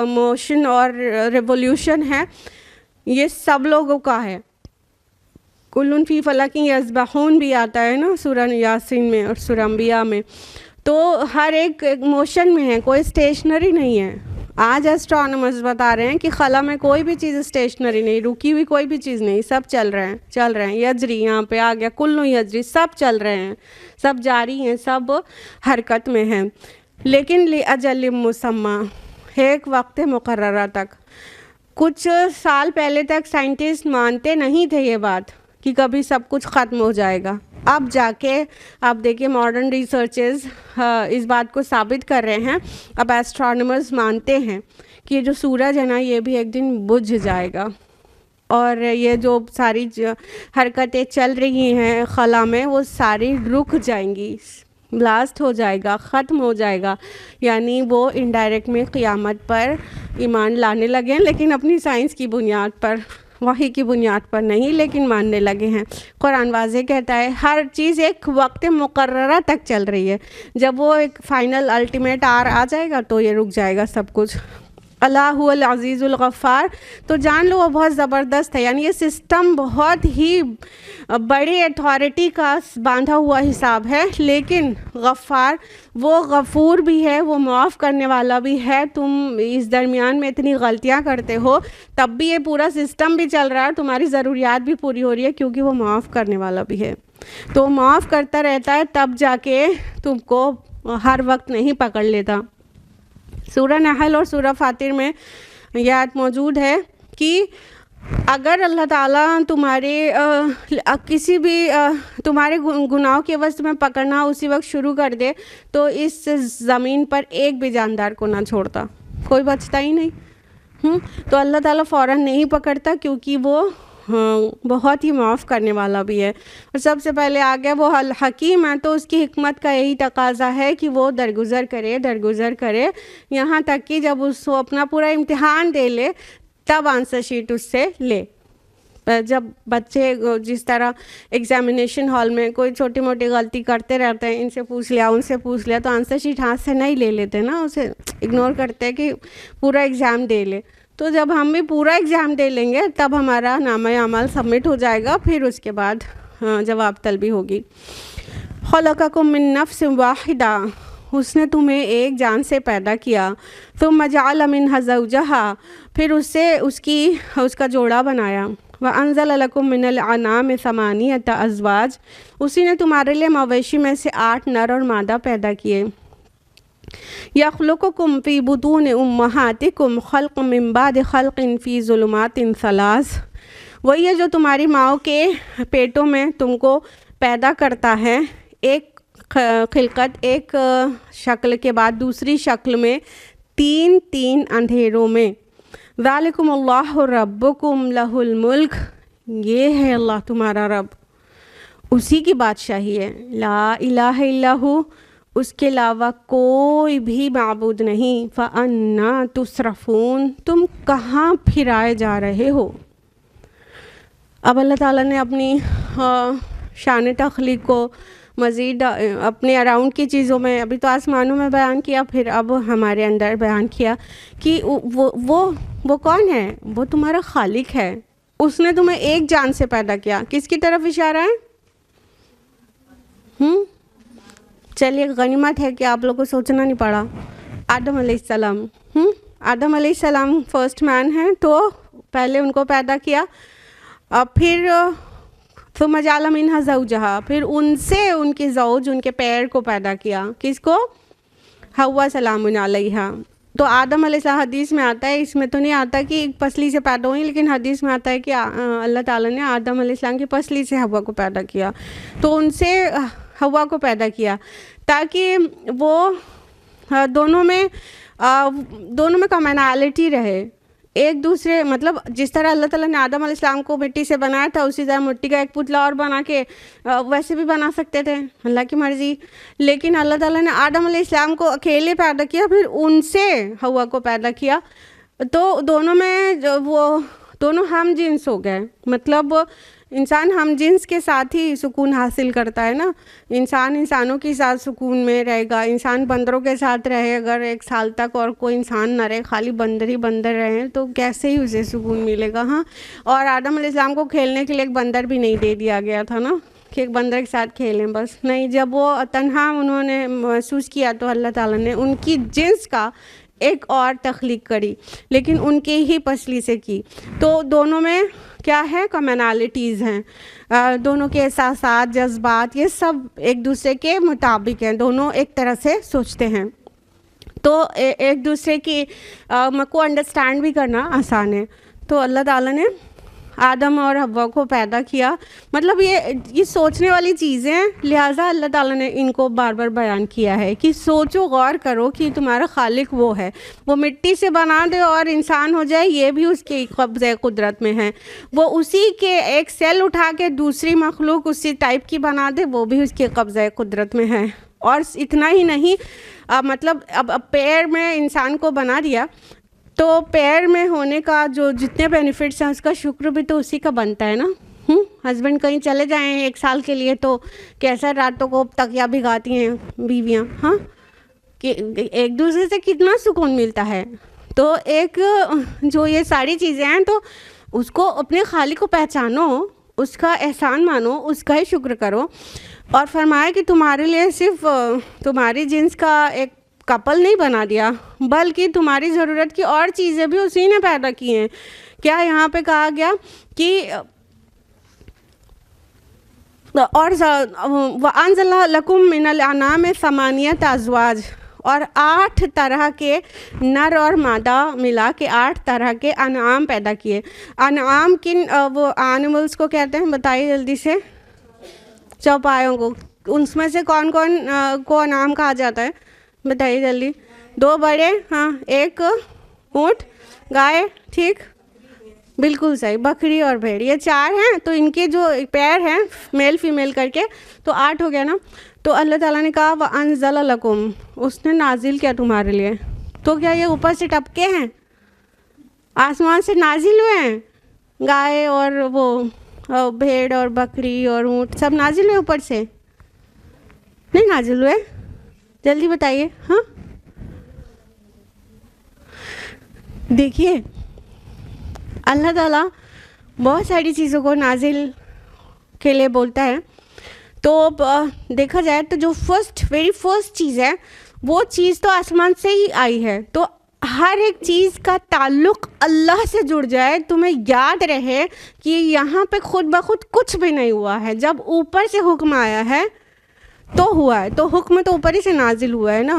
B: موشن اور ریولیوشن ہے یہ سب لوگوں کا ہے. کلن فی فلک یسبحون بھی آتا ہے نا سورہ یاسین میں اور سورہ انبیاء میں. تو ہر ایک موشن میں ہے, کوئی اسٹیشنری نہیں ہے. آج ایسٹرونامرز بتا رہے ہیں کہ خلا میں کوئی بھی چیز اسٹیشنری نہیں, رکی ہوئی کوئی بھی چیز نہیں, سب چل رہے ہیں. یجری یہاں پہ آ گیا, کلو یجری, سب چل رہے ہیں, سب جاری ہیں, سب حرکت میں ہیں. لیکن لاجل مسمى, ایک وقت مقررہ تک. کچھ سال پہلے تک سائنٹسٹ مانتے نہیں تھے یہ بات کہ کبھی سب کچھ ختم ہو جائے گا. اب جا کے آپ دیکھیں ماڈرن ریسرچز اس بات کو ثابت کر رہے ہیں. اب ایسٹرونامرز مانتے ہیں کہ یہ جو سورج ہے نا یہ بھی ایک دن بجھ جائے گا, اور یہ جو ساری حرکتیں چل رہی ہیں خلا میں وہ ساری رک جائیں گی, بلاسٹ ہو جائے گا, ختم ہو جائے گا. یعنی وہ انڈائریکٹ میں قیامت پر ایمان لانے لگے ہیں, لیکن اپنی سائنس کی بنیاد پر, وحی کی بنیاد پر نہیں, لیکن ماننے لگے ہیں. قرآن واضح کہتا ہے ہر چیز ایک وقت مقررہ تک چل رہی ہے, جب وہ ایک فائنل الٹیمیٹ آ جائے گا تو یہ رک جائے گا سب کچھ. اللہ العزیز الغفار, تو جان لو وہ بہت زبردست ہے. یعنی یہ سسٹم بہت ہی بڑی اتھارٹی کا باندھا ہوا حساب ہے, لیکن غفار, وہ غفور بھی ہے, وہ معاف کرنے والا بھی ہے. تم اس درمیان میں اتنی غلطیاں کرتے ہو تب بھی یہ پورا سسٹم بھی چل رہا ہے, تمہاری ضروریات بھی پوری ہو رہی ہے, کیونکہ وہ معاف کرنے والا بھی ہے. تو معاف کرتا رہتا ہے, تب جا کے تم کو ہر وقت نہیں پکڑ لیتا. سورہ نحل اور سورہ فاطر میں یہ آیت موجود ہے کہ اگر اللہ تعالیٰ تمہارے کسی بھی تمہارے گناہوں کے عوض تمہیں پکڑنا اسی وقت شروع کر دے تو اس زمین پر ایک بھی جاندار کو نہ چھوڑتا, کوئی بچتا ہی نہیں. تو اللہ تعالیٰ فوراً نہیں پکڑتا کیونکہ وہ بہت ہی معاف کرنے والا بھی ہے. اور سب سے پہلے آگے وہ الحکیم ہے, تو اس کی حکمت کا یہی تقاضا ہے کہ وہ درگزر کرے یہاں تک کہ جب اس کو اپنا پورا امتحان دے لے تب آنسر شیٹ اس سے لے. جب بچے جس طرح ایگزامینیشن ہال میں کوئی چھوٹی موٹی غلطی کرتے رہتے ہیں, ان سے پوچھ لیا ان سے پوچھ لیا, تو آنسر شیٹ ہاتھ سے نہیں لے لیتے نا, اسے اگنور کرتے کہ پورا ایگزام دے لے. تو جب ہم بھی پورا ایگزام دے لیں گے تب ہمارا نامہ اعمال سبمٹ ہو جائے گا, پھر اس کے بعد جواب طلبی ہوگی. خلقکم من نفس واحدہ, اس نے تمہیں ایک جان سے پیدا کیا. ثم جعل منها زوجها, پھر اس سے اس کا جوڑا بنایا. وانزل لکم من الانعام ثمانیۃ ازواج, اسی نے تمہارے لیے مویشی میں سے 8 نر اور مادہ پیدا کیے. یخلقکم فی بطون امہاتکم خلق من بعد خلق فی ظلمات 3, وہی ہے جو تمہاری ماؤں کے پیٹوں میں تم کو پیدا کرتا ہے, ایک خلقت, ایک شکل کے بعد دوسری شکل میں 3 اندھیروں میں. ذالکم اللہ ربکم لہ الملک, یہ ہے اللہ تمہارا رب, اسی کی بادشاہی ہے. لا الہ الا ہو, اس کے علاوہ کوئی بھی معبود نہیں. فَأَنَّا تُصْرَفُونَ, تم کہاں پھرائے جا رہے ہو. اب اللہ تعالیٰ نے اپنی شان تخلیق کو مزید اپنے اراؤنڈ کی چیزوں میں, ابھی تو آسمانوں میں بیان کیا, پھر اب ہمارے اندر بیان کیا کہ وہ کون ہے, وہ تمہارا خالق ہے. اس نے تمہیں ایک جان سے پیدا کیا. کس کی طرف اشارہ ہے؟ چلیے غنیمت ہے کہ آپ لوگوں کو سوچنا نہیں پڑا. آدم علیہ السلام, آدم علیہ السلام فرسٹ مین ہیں, تو پہلے ان کو پیدا کیا, پھر ثم جعل منها زوجها, پھر ان سے ان کے زوج, ان کے پیر کو پیدا کیا. کس کو؟ حوا سلام علیہا. تو آدم علیہ السلام حدیث میں آتا ہے, اس میں تو نہیں آتا کہ ایک پسلی سے پیدا ہوئی, لیکن حدیث میں آتا ہے کہ اللہ تعالیٰ نے آدم علیہ السلام کی پسلی سے حوا کو پیدا کیا, تو ان سے حوا کو پیدا کیا تاکہ وہ دونوں میں کمنالٹی رہے, ایک دوسرے, مطلب جس طرح اللہ تعالیٰ نے آدم علیہ السلام کو مٹی سے بنایا تھا, اسی طرح مٹی کا ایک پتلا اور بنا کے ویسے بھی بنا سکتے تھے, اللہ کی مرضی. لیکن اللہ تعالیٰ نے آدم علیہ السلام کو اکیلے پیدا کیا, پھر ان سے حوا کو پیدا کیا, تو دونوں میں جو وہ دونوں ہم جنس ہو گئے. مطلب انسان ہم جنس کے ساتھ ہی سکون حاصل کرتا ہے نا. انسان انسانوں کے ساتھ سکون میں رہے گا. انسان بندروں کے ساتھ رہے اگر 1 سال تک اور کوئی انسان نہ رہے, خالی بندر ہی بندر رہے, تو کیسے ہی اسے سکون ملے گا. ہاں, اور آدم علیہ السلام کو کھیلنے کے لیے ایک بندر بھی نہیں دے دیا گیا تھا نا کہ ایک بندر کے ساتھ کھیلیں بس. نہیں, جب وہ تنہا انہوں نے محسوس کیا تو اللہ تعالیٰ نے ان کی جنس کا ایک اور تخلیق کری, لیکن ان کے ہی پسلی سے کی. تو دونوں میں کیا ہے, کمنالٹیز ہیں. دونوں کے احساسات, جذبات, یہ سب ایک دوسرے کے مطابق ہیں. دونوں ایک طرح سے سوچتے ہیں, تو ایک دوسرے کی کو انڈرسٹینڈ بھی کرنا آسان ہے. تو اللہ تعالیٰ نے آدم اور حوا کو پیدا کیا. مطلب یہ سوچنے والی چیزیں ہیں, لہٰذا اللہ تعالیٰ نے ان کو بار بار بیان کیا ہے کہ سوچو, غور کرو کہ تمہارا خالق وہ ہے. وہ مٹی سے بنا دے اور انسان ہو جائے, یہ بھی اس کے قبضۂ قدرت میں ہے. وہ اسی کے ایک سیل اٹھا کے دوسری مخلوق اسی ٹائپ کی بنا دے, وہ بھی اس کے قبضۂ قدرت میں ہے. اور اتنا ہی نہیں, مطلب اب پیر میں انسان کو بنا دیا تو پیر میں ہونے کا جو جتنے بینیفٹس ہیں اس کا شکر بھی تو اسی کا بنتا ہے نا. ہسبینڈ کہیں چلے جائیں 1 سال کے لیے تو کیسا راتوں کو تکیا بھگاتی ہیں بیویاں, ہاں, کہ ایک دوسرے سے کتنا سکون ملتا ہے. تو ایک جو یہ ساری چیزیں ہیں, تو اس کو اپنے خالق کو پہچانو, اس کا احسان مانو, اس کا ہی شکر کرو. اور فرمایا کہ تمہارے لیے صرف تمہاری جنس کا ایک کپل نہیں بنا دیا, بلکہ تمہاری ضرورت کی اور چیزیں بھی اسی نے پیدا کی ہیں. کیا یہاں پہ کہا گیا کہ اور وَأَنزَلَ لَكُم مِّنَ الْأَنْعَامِ 8 أَزْوَاجٍ, اور 8 طرح کے نر اور مادہ ملا کے 8 طرح کے انعام پیدا کیے. انعام کن وہ اینیملس کو کہتے ہیں, بتائیے جلدی سے, چوپایوں کو. اس میں سے کون کون کو انعام کہا جاتا ہے, بتائیے جلدی. 2 بڑے, ہاں, 1 اونٹ, گائے, ٹھیک, بالکل صحیح, بکری اور بھیڑ, یہ 4 ہیں. تو ان کے جو پیر ہیں میل فیمیل کر کے تو 8 ہو گیا نا. تو اللہ تعالیٰ نے کہا وَأَنزَلَ لَكُم, اس نے نازل کیا تمہارے لیے. تو کیا یہ اوپر سے ٹپکے ہیں, آسمان سے نازل ہوئے ہیں؟ گائے اور وہ بھیڑ اور بکری اور اونٹ سب نازل ہوئے اوپر سے؟ نہیں نازل ہوئے, جلدی بتائیے. ہاں, دیکھیے اللہ تعالیٰ بہت ساری چیزوں کو نازل کے لیے بولتا ہے. تو دیکھا جائے تو جو ویری فرسٹ چیز ہے وہ چیز تو آسمان سے ہی آئی ہے. تو ہر ایک چیز کا تعلق اللہ سے جڑ جائے, تمہیں یاد رہے کہ یہاں پہ خود بخود کچھ بھی نہیں ہوا ہے. جب اوپر سے حکم آیا ہے تو ہوا ہے, تو حکم تو اوپر ہی سے نازل ہوا ہے نا.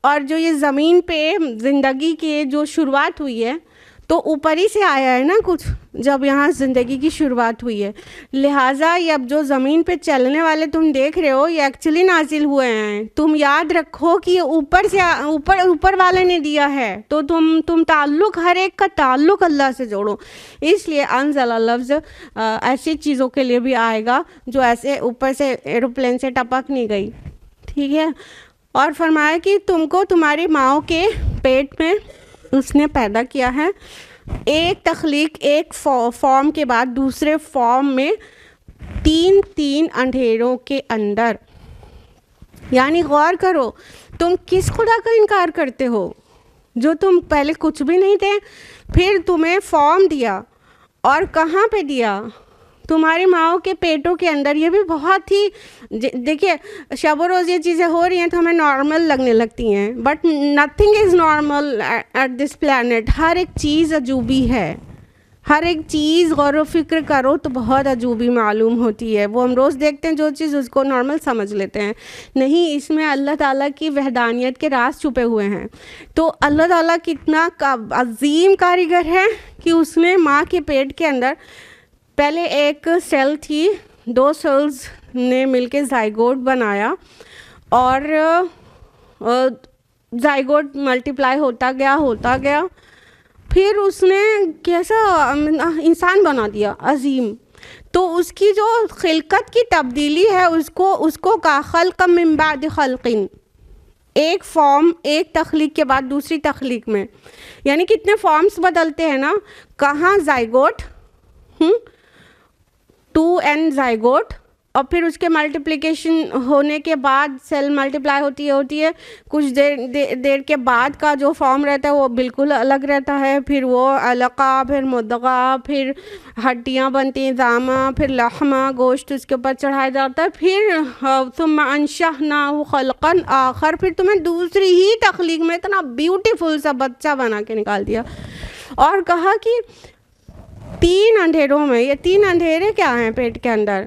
B: اور جو یہ زمین پہ زندگی کی جو شروعات ہوئی ہے تو اوپر ہی سے آیا ہے نا کچھ, جب یہاں زندگی کی شروعات ہوئی ہے. لہٰذا یہ اب جو زمین پہ چلنے والے تم دیکھ رہے ہو یہ ایکچولی نازل ہوئے ہیں. تم یاد رکھو کہ یہ اوپر سے اوپر والے نے دیا ہے. تو تم تعلق, ہر ایک کا تعلق اللہ سے جوڑو. اس لیے انزل لفظ ایسی چیزوں کے لیے بھی آئے گا جو ایسے اوپر سے ایروپلین سے ٹپک نہیں گئی, ٹھیک ہے. اور فرمایا کہ تم کو تمہاری ماؤں کے پیٹ میں اس نے پیدا کیا ہے, ایک تخلیق, ایک فارم کے بعد دوسرے فارم میں 3 اندھیروں کے اندر. یعنی غور کرو, تم کس خدا کا انکار کرتے ہو جو تم پہلے کچھ بھی نہیں تھے, پھر تمہیں فارم دیا, اور کہاں پہ دیا؟ تمہاری ماؤں کے پیٹوں کے اندر. یہ بھی بہت ہی, دیکھیے شب و روز یہ چیزیں ہو رہی ہیں تو ہمیں نارمل لگنے لگتی ہیں, but nothing is normal at this plant. ہر ایک چیز عجوبی ہے, ہر ایک چیز غور و فکر کرو تو بہت عجوبی معلوم ہوتی ہے. وہ ہم روز دیکھتے ہیں جو چیز, اس کو نارمل سمجھ لیتے ہیں. نہیں, اس میں اللہ تعالیٰ کی وحدانیت کے راز چھپے ہوئے ہیں. تو اللہ تعالیٰ کتنا عظیم کاریگر ہے کہ اس نے ماں کے پیٹ کے اندر پہلے ایک سیل تھی, 2 سیلز نے مل کے زائگوٹ بنایا, اور زائگوٹ ملٹیپلائی ہوتا گیا, پھر اس نے کیسا انسان بنا دیا عظیم. تو اس کی جو خلقت کی تبدیلی ہے اس کو کا خلق من بعد خلق, ایک فارم ایک تخلیق کے بعد دوسری تخلیق میں، یعنی کتنے فارمز بدلتے ہیں نا. کہاں زائگوٹ، 2n زائگوٹ، اور پھر اس کے ملٹیپلیکیشن ہونے کے بعد سیل ملٹیپلائی ہوتی ہے کچھ دیر کے بعد کا جو فارم رہتا ہے وہ بالکل الگ رہتا ہے. پھر وہ علقہ، پھر مدغہ، پھر ہڈیاں بنتی ہیں، زامہ، پھر لحمہ، گوشت اس کے اوپر چڑھایا جاتا ہے. پھر ثم انشأناه خلقا آخر، پھر تمہیں دوسری ہی تخلیق میں اتنا بیوٹیفل سا بچہ بنا کے نکال دیا. اور کہا کہ 3 اندھیروں میں، یہ 3 اندھیرے کیا ہیں پیٹ کے اندر؟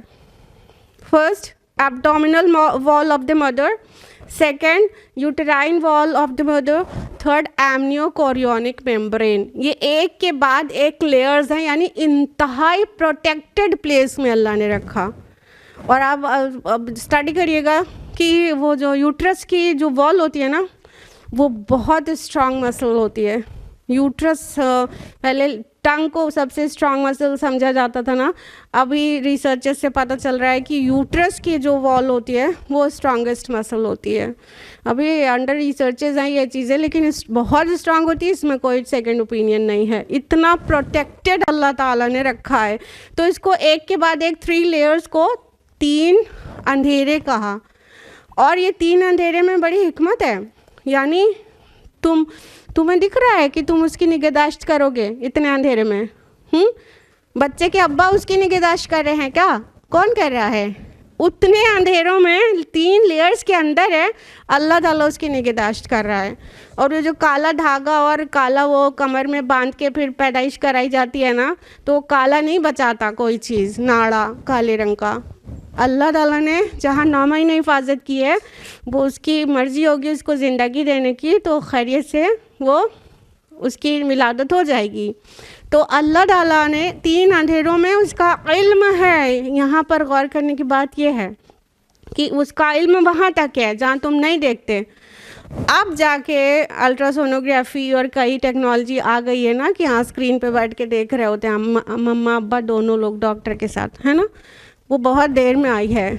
B: First abdominal wall of the mother, second uterine wall of the mother, third amniochorionic membrane. یہ ایک کے بعد ایک لیئرز ہیں، یعنی انتہائی پروٹیکٹڈ پلیس میں اللہ نے رکھا. اور آپ اب اسٹڈی کریے گا کہ وہ جو یوٹرس کی جو وال ہوتی ہے نا وہ بہت اسٹرانگ مسل ہوتی ہے. یوٹرس پہلے ٹنگ کو سب سے اسٹرانگ مسل سمجھا جاتا تھا نا، ابھی ریسرچز سے پتہ چل رہا ہے کہ یوٹرس کی جو وال ہوتی ہے وہ اسٹرانگسٹ مسل ہوتی ہے. ابھی انڈر ریسرچز ہیں یہ چیزیں، لیکن بہت اسٹرانگ ہوتی ہے، اس میں کوئی سیکنڈ اوپینین نہیں ہے. اتنا پروٹیکٹڈ اللہ تعالیٰ نے رکھا ہے. تو اس کو ایک کے بعد ایک 3 لیئرز کو 3 اندھیرے کہا. اور یہ 3 اندھیرے میں بڑی حکمت ہے، یعنی تمہیں دکھ رہا ہے کہ تم اس کی نگہداشت کرو گے اتنے اندھیرے میں. بچے کے ابا اس کی نگہداشت کر رہے ہیں کیا؟ کون کر رہا ہے؟ اتنے اندھیروں میں 3 لیئرز کے اندر ہے، اللہ تعالیٰ اس کی نگہداشت کر رہا ہے. اور وہ جو کالا دھاگا اور کالا وہ کمر میں باندھ کے پھر پیدائش کرائی جاتی ہے نا، تو کالا نہیں بچاتا کوئی چیز، ناڑا کالے رنگ کا. اللہ تعالیٰ نے جہاں 9 مہینے حفاظت کی ہے، وہ اس کی مرضی ہوگی اس کو زندگی دینے کی تو خیریت سے وہ اس کی ولادت ہو جائے گی. تو اللہ تعالیٰ نے 3 اندھیروں میں اس کا علم ہے. یہاں پر غور کرنے کی بات یہ ہے کہ اس کا علم وہاں تک ہے جہاں تم نہیں دیکھتے. اب جا کے الٹراسونوگرافی اور کئی ٹیکنالوجی آ گئی ہے نا کہ ہاں اسکرین پہ بیٹھ کے دیکھ رہے ہوتے ہیں مما ابا دونوں لوگ ڈاکٹر کے ساتھ، ہے نا. وہ بہت دیر میں آئی ہے،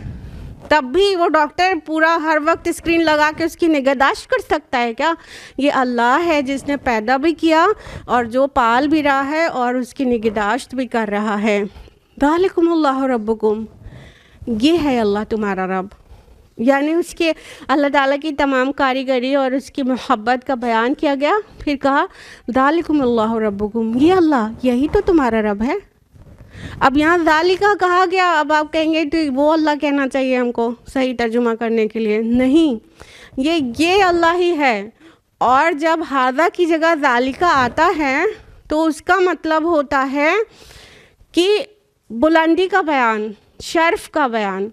B: تب بھی وہ ڈاکٹر پورا ہر وقت اسکرین لگا کے اس کی نگہداشت کر سکتا ہے کیا؟ یہ اللہ ہے جس نے پیدا بھی کیا اور جو پال بھی رہا ہے اور اس کی نگہداشت بھی کر رہا ہے. ذالکم اللہ ربکم، یہ ہے اللہ تمہارا رب. یعنی اس کے اللہ تعالیٰ کی تمام کاریگری اور اس کی محبت کا بیان کیا گیا. پھر کہا ذالکم اللہ ربکم، یہ اللہ یہی تو تمہارا رب ہے. اب یہاں ذالکہ کہا گیا، اب آپ کہیں گے تو وہ اللہ کہنا چاہیے ہم کو صحیح ترجمہ کرنے کے لیے. نہیں، یہ اللہ ہی ہے. اور جب ھذا کی جگہ ذالکہ آتا ہے تو اس کا مطلب ہوتا ہے کہ بلندی کا بیان، شرف کا بیان.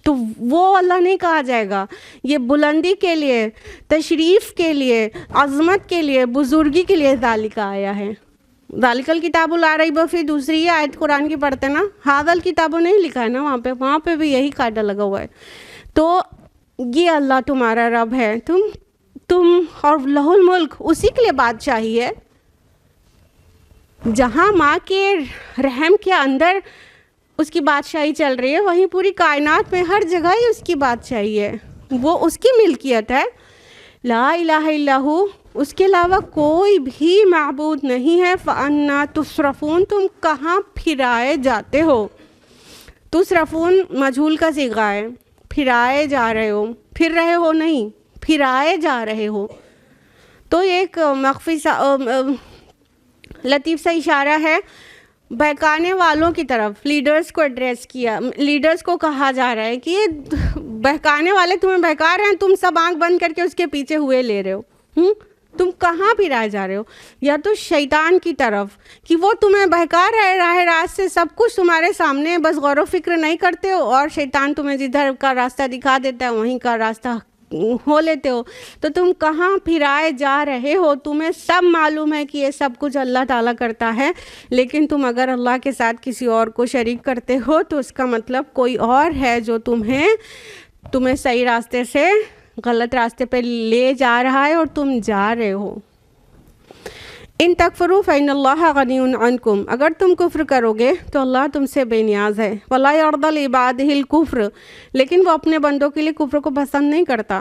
B: تو وہ اللہ نہیں کہا جائے گا، یہ بلندی کے لیے، تشریف کے لیے، عظمت کے لیے، بزرگی کے لیے ذالکہ آیا ہے. ذالک الکتاب لا ریب فیہ دوسری آیت قرآن کی پڑھتے نا، ھذا الکتاب نہیں لکھا ہے نا وہاں پہ بھی یہی قاعدہ لگا ہوا ہے. تو یہ اللہ تمہارا رب ہے، تم اور لہ الملک، اسی کے لیے بادشاہی ہے. جہاں ماں کے رحم کے اندر اس کی بادشاہی چل رہی ہے، وہیں پوری کائنات میں ہر جگہ ہی اس کی بادشاہی ہے، وہ اس کی ملکیت ہے. لا الہ الا ہو، اس کے علاوہ کوئی بھی معبود نہیں ہے. فَأَنَّا تُصْرَفُونَ، تم کہاں پھرائے جاتے ہو؟ تصرفون مجہول کا صیغہ ہے، پھرائے جا رہے ہو، پھر رہے ہو نہیں، پھرائے جا رہے ہو. تو یہ ایک مخفی سا لطیف سا اشارہ ہے بہکانے والوں کی طرف. لیڈرز کو ایڈریس کیا، لیڈرز کو کہا جا رہا ہے کہ یہ بہکانے والے تمہیں بہکا رہے ہیں، تم سب آنکھ بند کر کے اس کے پیچھے ہوئے لے رہے ہو. تم کہاں پھرائے جا رہے ہو؟ یا تو شیطان کی طرف کہ وہ تمہیں بہکا رہے راہ راست سے، سب کچھ تمہارے سامنے، بس غور و فکر نہیں کرتے ہو، اور شیطان تمہیں جدھر کا راستہ دکھا دیتا ہے وہیں کا راستہ ہو لیتے ہو. تو تم کہاں پھرائے جا رہے ہو؟ تمہیں سب معلوم ہے کہ یہ سب کچھ اللہ تعالیٰ کرتا ہے، لیکن تم اگر اللہ کے ساتھ کسی اور کو شریک کرتے ہو تو اس کا مطلب کوئی اور ہے جو تمہیں صحیح راستے سے غلط راستے پہ لے جا رہا ہے اور تم جا رہے ہو. ان تکفروا فإن اللہ غنی عنکم، اگر تم کفر کرو گے تو اللہ تم سے بے نیاز ہے. ولا یرضی لعبادہ الکفر، لیکن وہ اپنے بندوں کے لیے کفر کو پسند نہیں کرتا.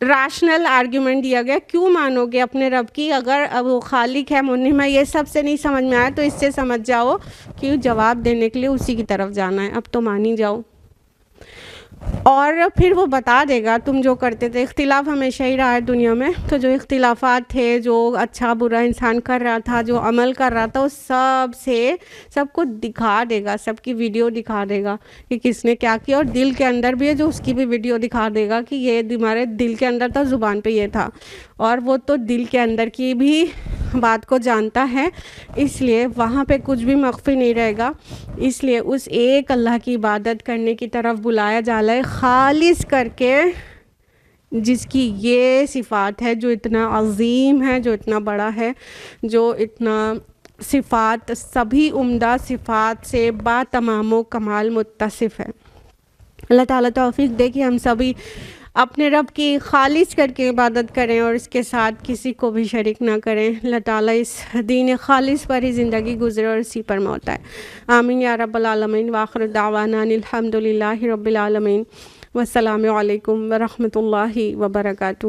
B: راشنل آرگیومنٹ دیا گیا، کیوں مانو گے اپنے رب کی اگر وہ خالق ہے منعم ہے، یہ سب سے نہیں سمجھ میں آیا تو اس سے سمجھ جاؤ کہ جواب دینے کے لیے اسی کی طرف جانا ہے، اب تو مان ہی جاؤ، اور پھر وہ بتا دے گا تم جو کرتے تھے۔ اختلاف ہمیشہ ہی رہا ہے دنیا میں، تو جو اختلافات تھے، جو اچھا برا انسان کر رہا تھا، جو عمل کر رہا تھا، اس سب کو دکھا دے گا، سب کی ویڈیو دکھا دے گا کہ کس نے کیا کیا، اور دل کے اندر بھی ہے جو اس کی بھی ویڈیو دکھا دے گا کہ یہ ہمارے دل کے اندر تھا، زبان پہ یہ تھا، اور وہ تو دل کے اندر کی بھی بات کو جانتا ہے، اس لیے وہاں پہ کچھ بھی مخفی نہیں رہے گا۔ اس لیے اس ایک اللہ کی عبادت کرنے کی طرف بلایا جاتا ہے خالص کر کے، جس کی یہ صفات ہے، جو اتنا عظیم ہے، جو اتنا بڑا ہے، جو اتنا صفات سبھی عمدہ صفات سے با تمام و کمال متصف ہے۔ اللہ تعالیٰ توفیق دے کہ ہم سبھی اپنے رب کی خالص کر کے عبادت کریں اور اس کے ساتھ کسی کو بھی شریک نہ کریں۔ اللہ تعالیٰ اس دین خالص پر ہی زندگی گزرے اور اسی پر موت آئے۔ آمین یا رب العالمین۔ وآخر دعوانا الحمد للہ رب العالمین، والسلام علیکم ورحمۃ اللہ وبرکاتہ۔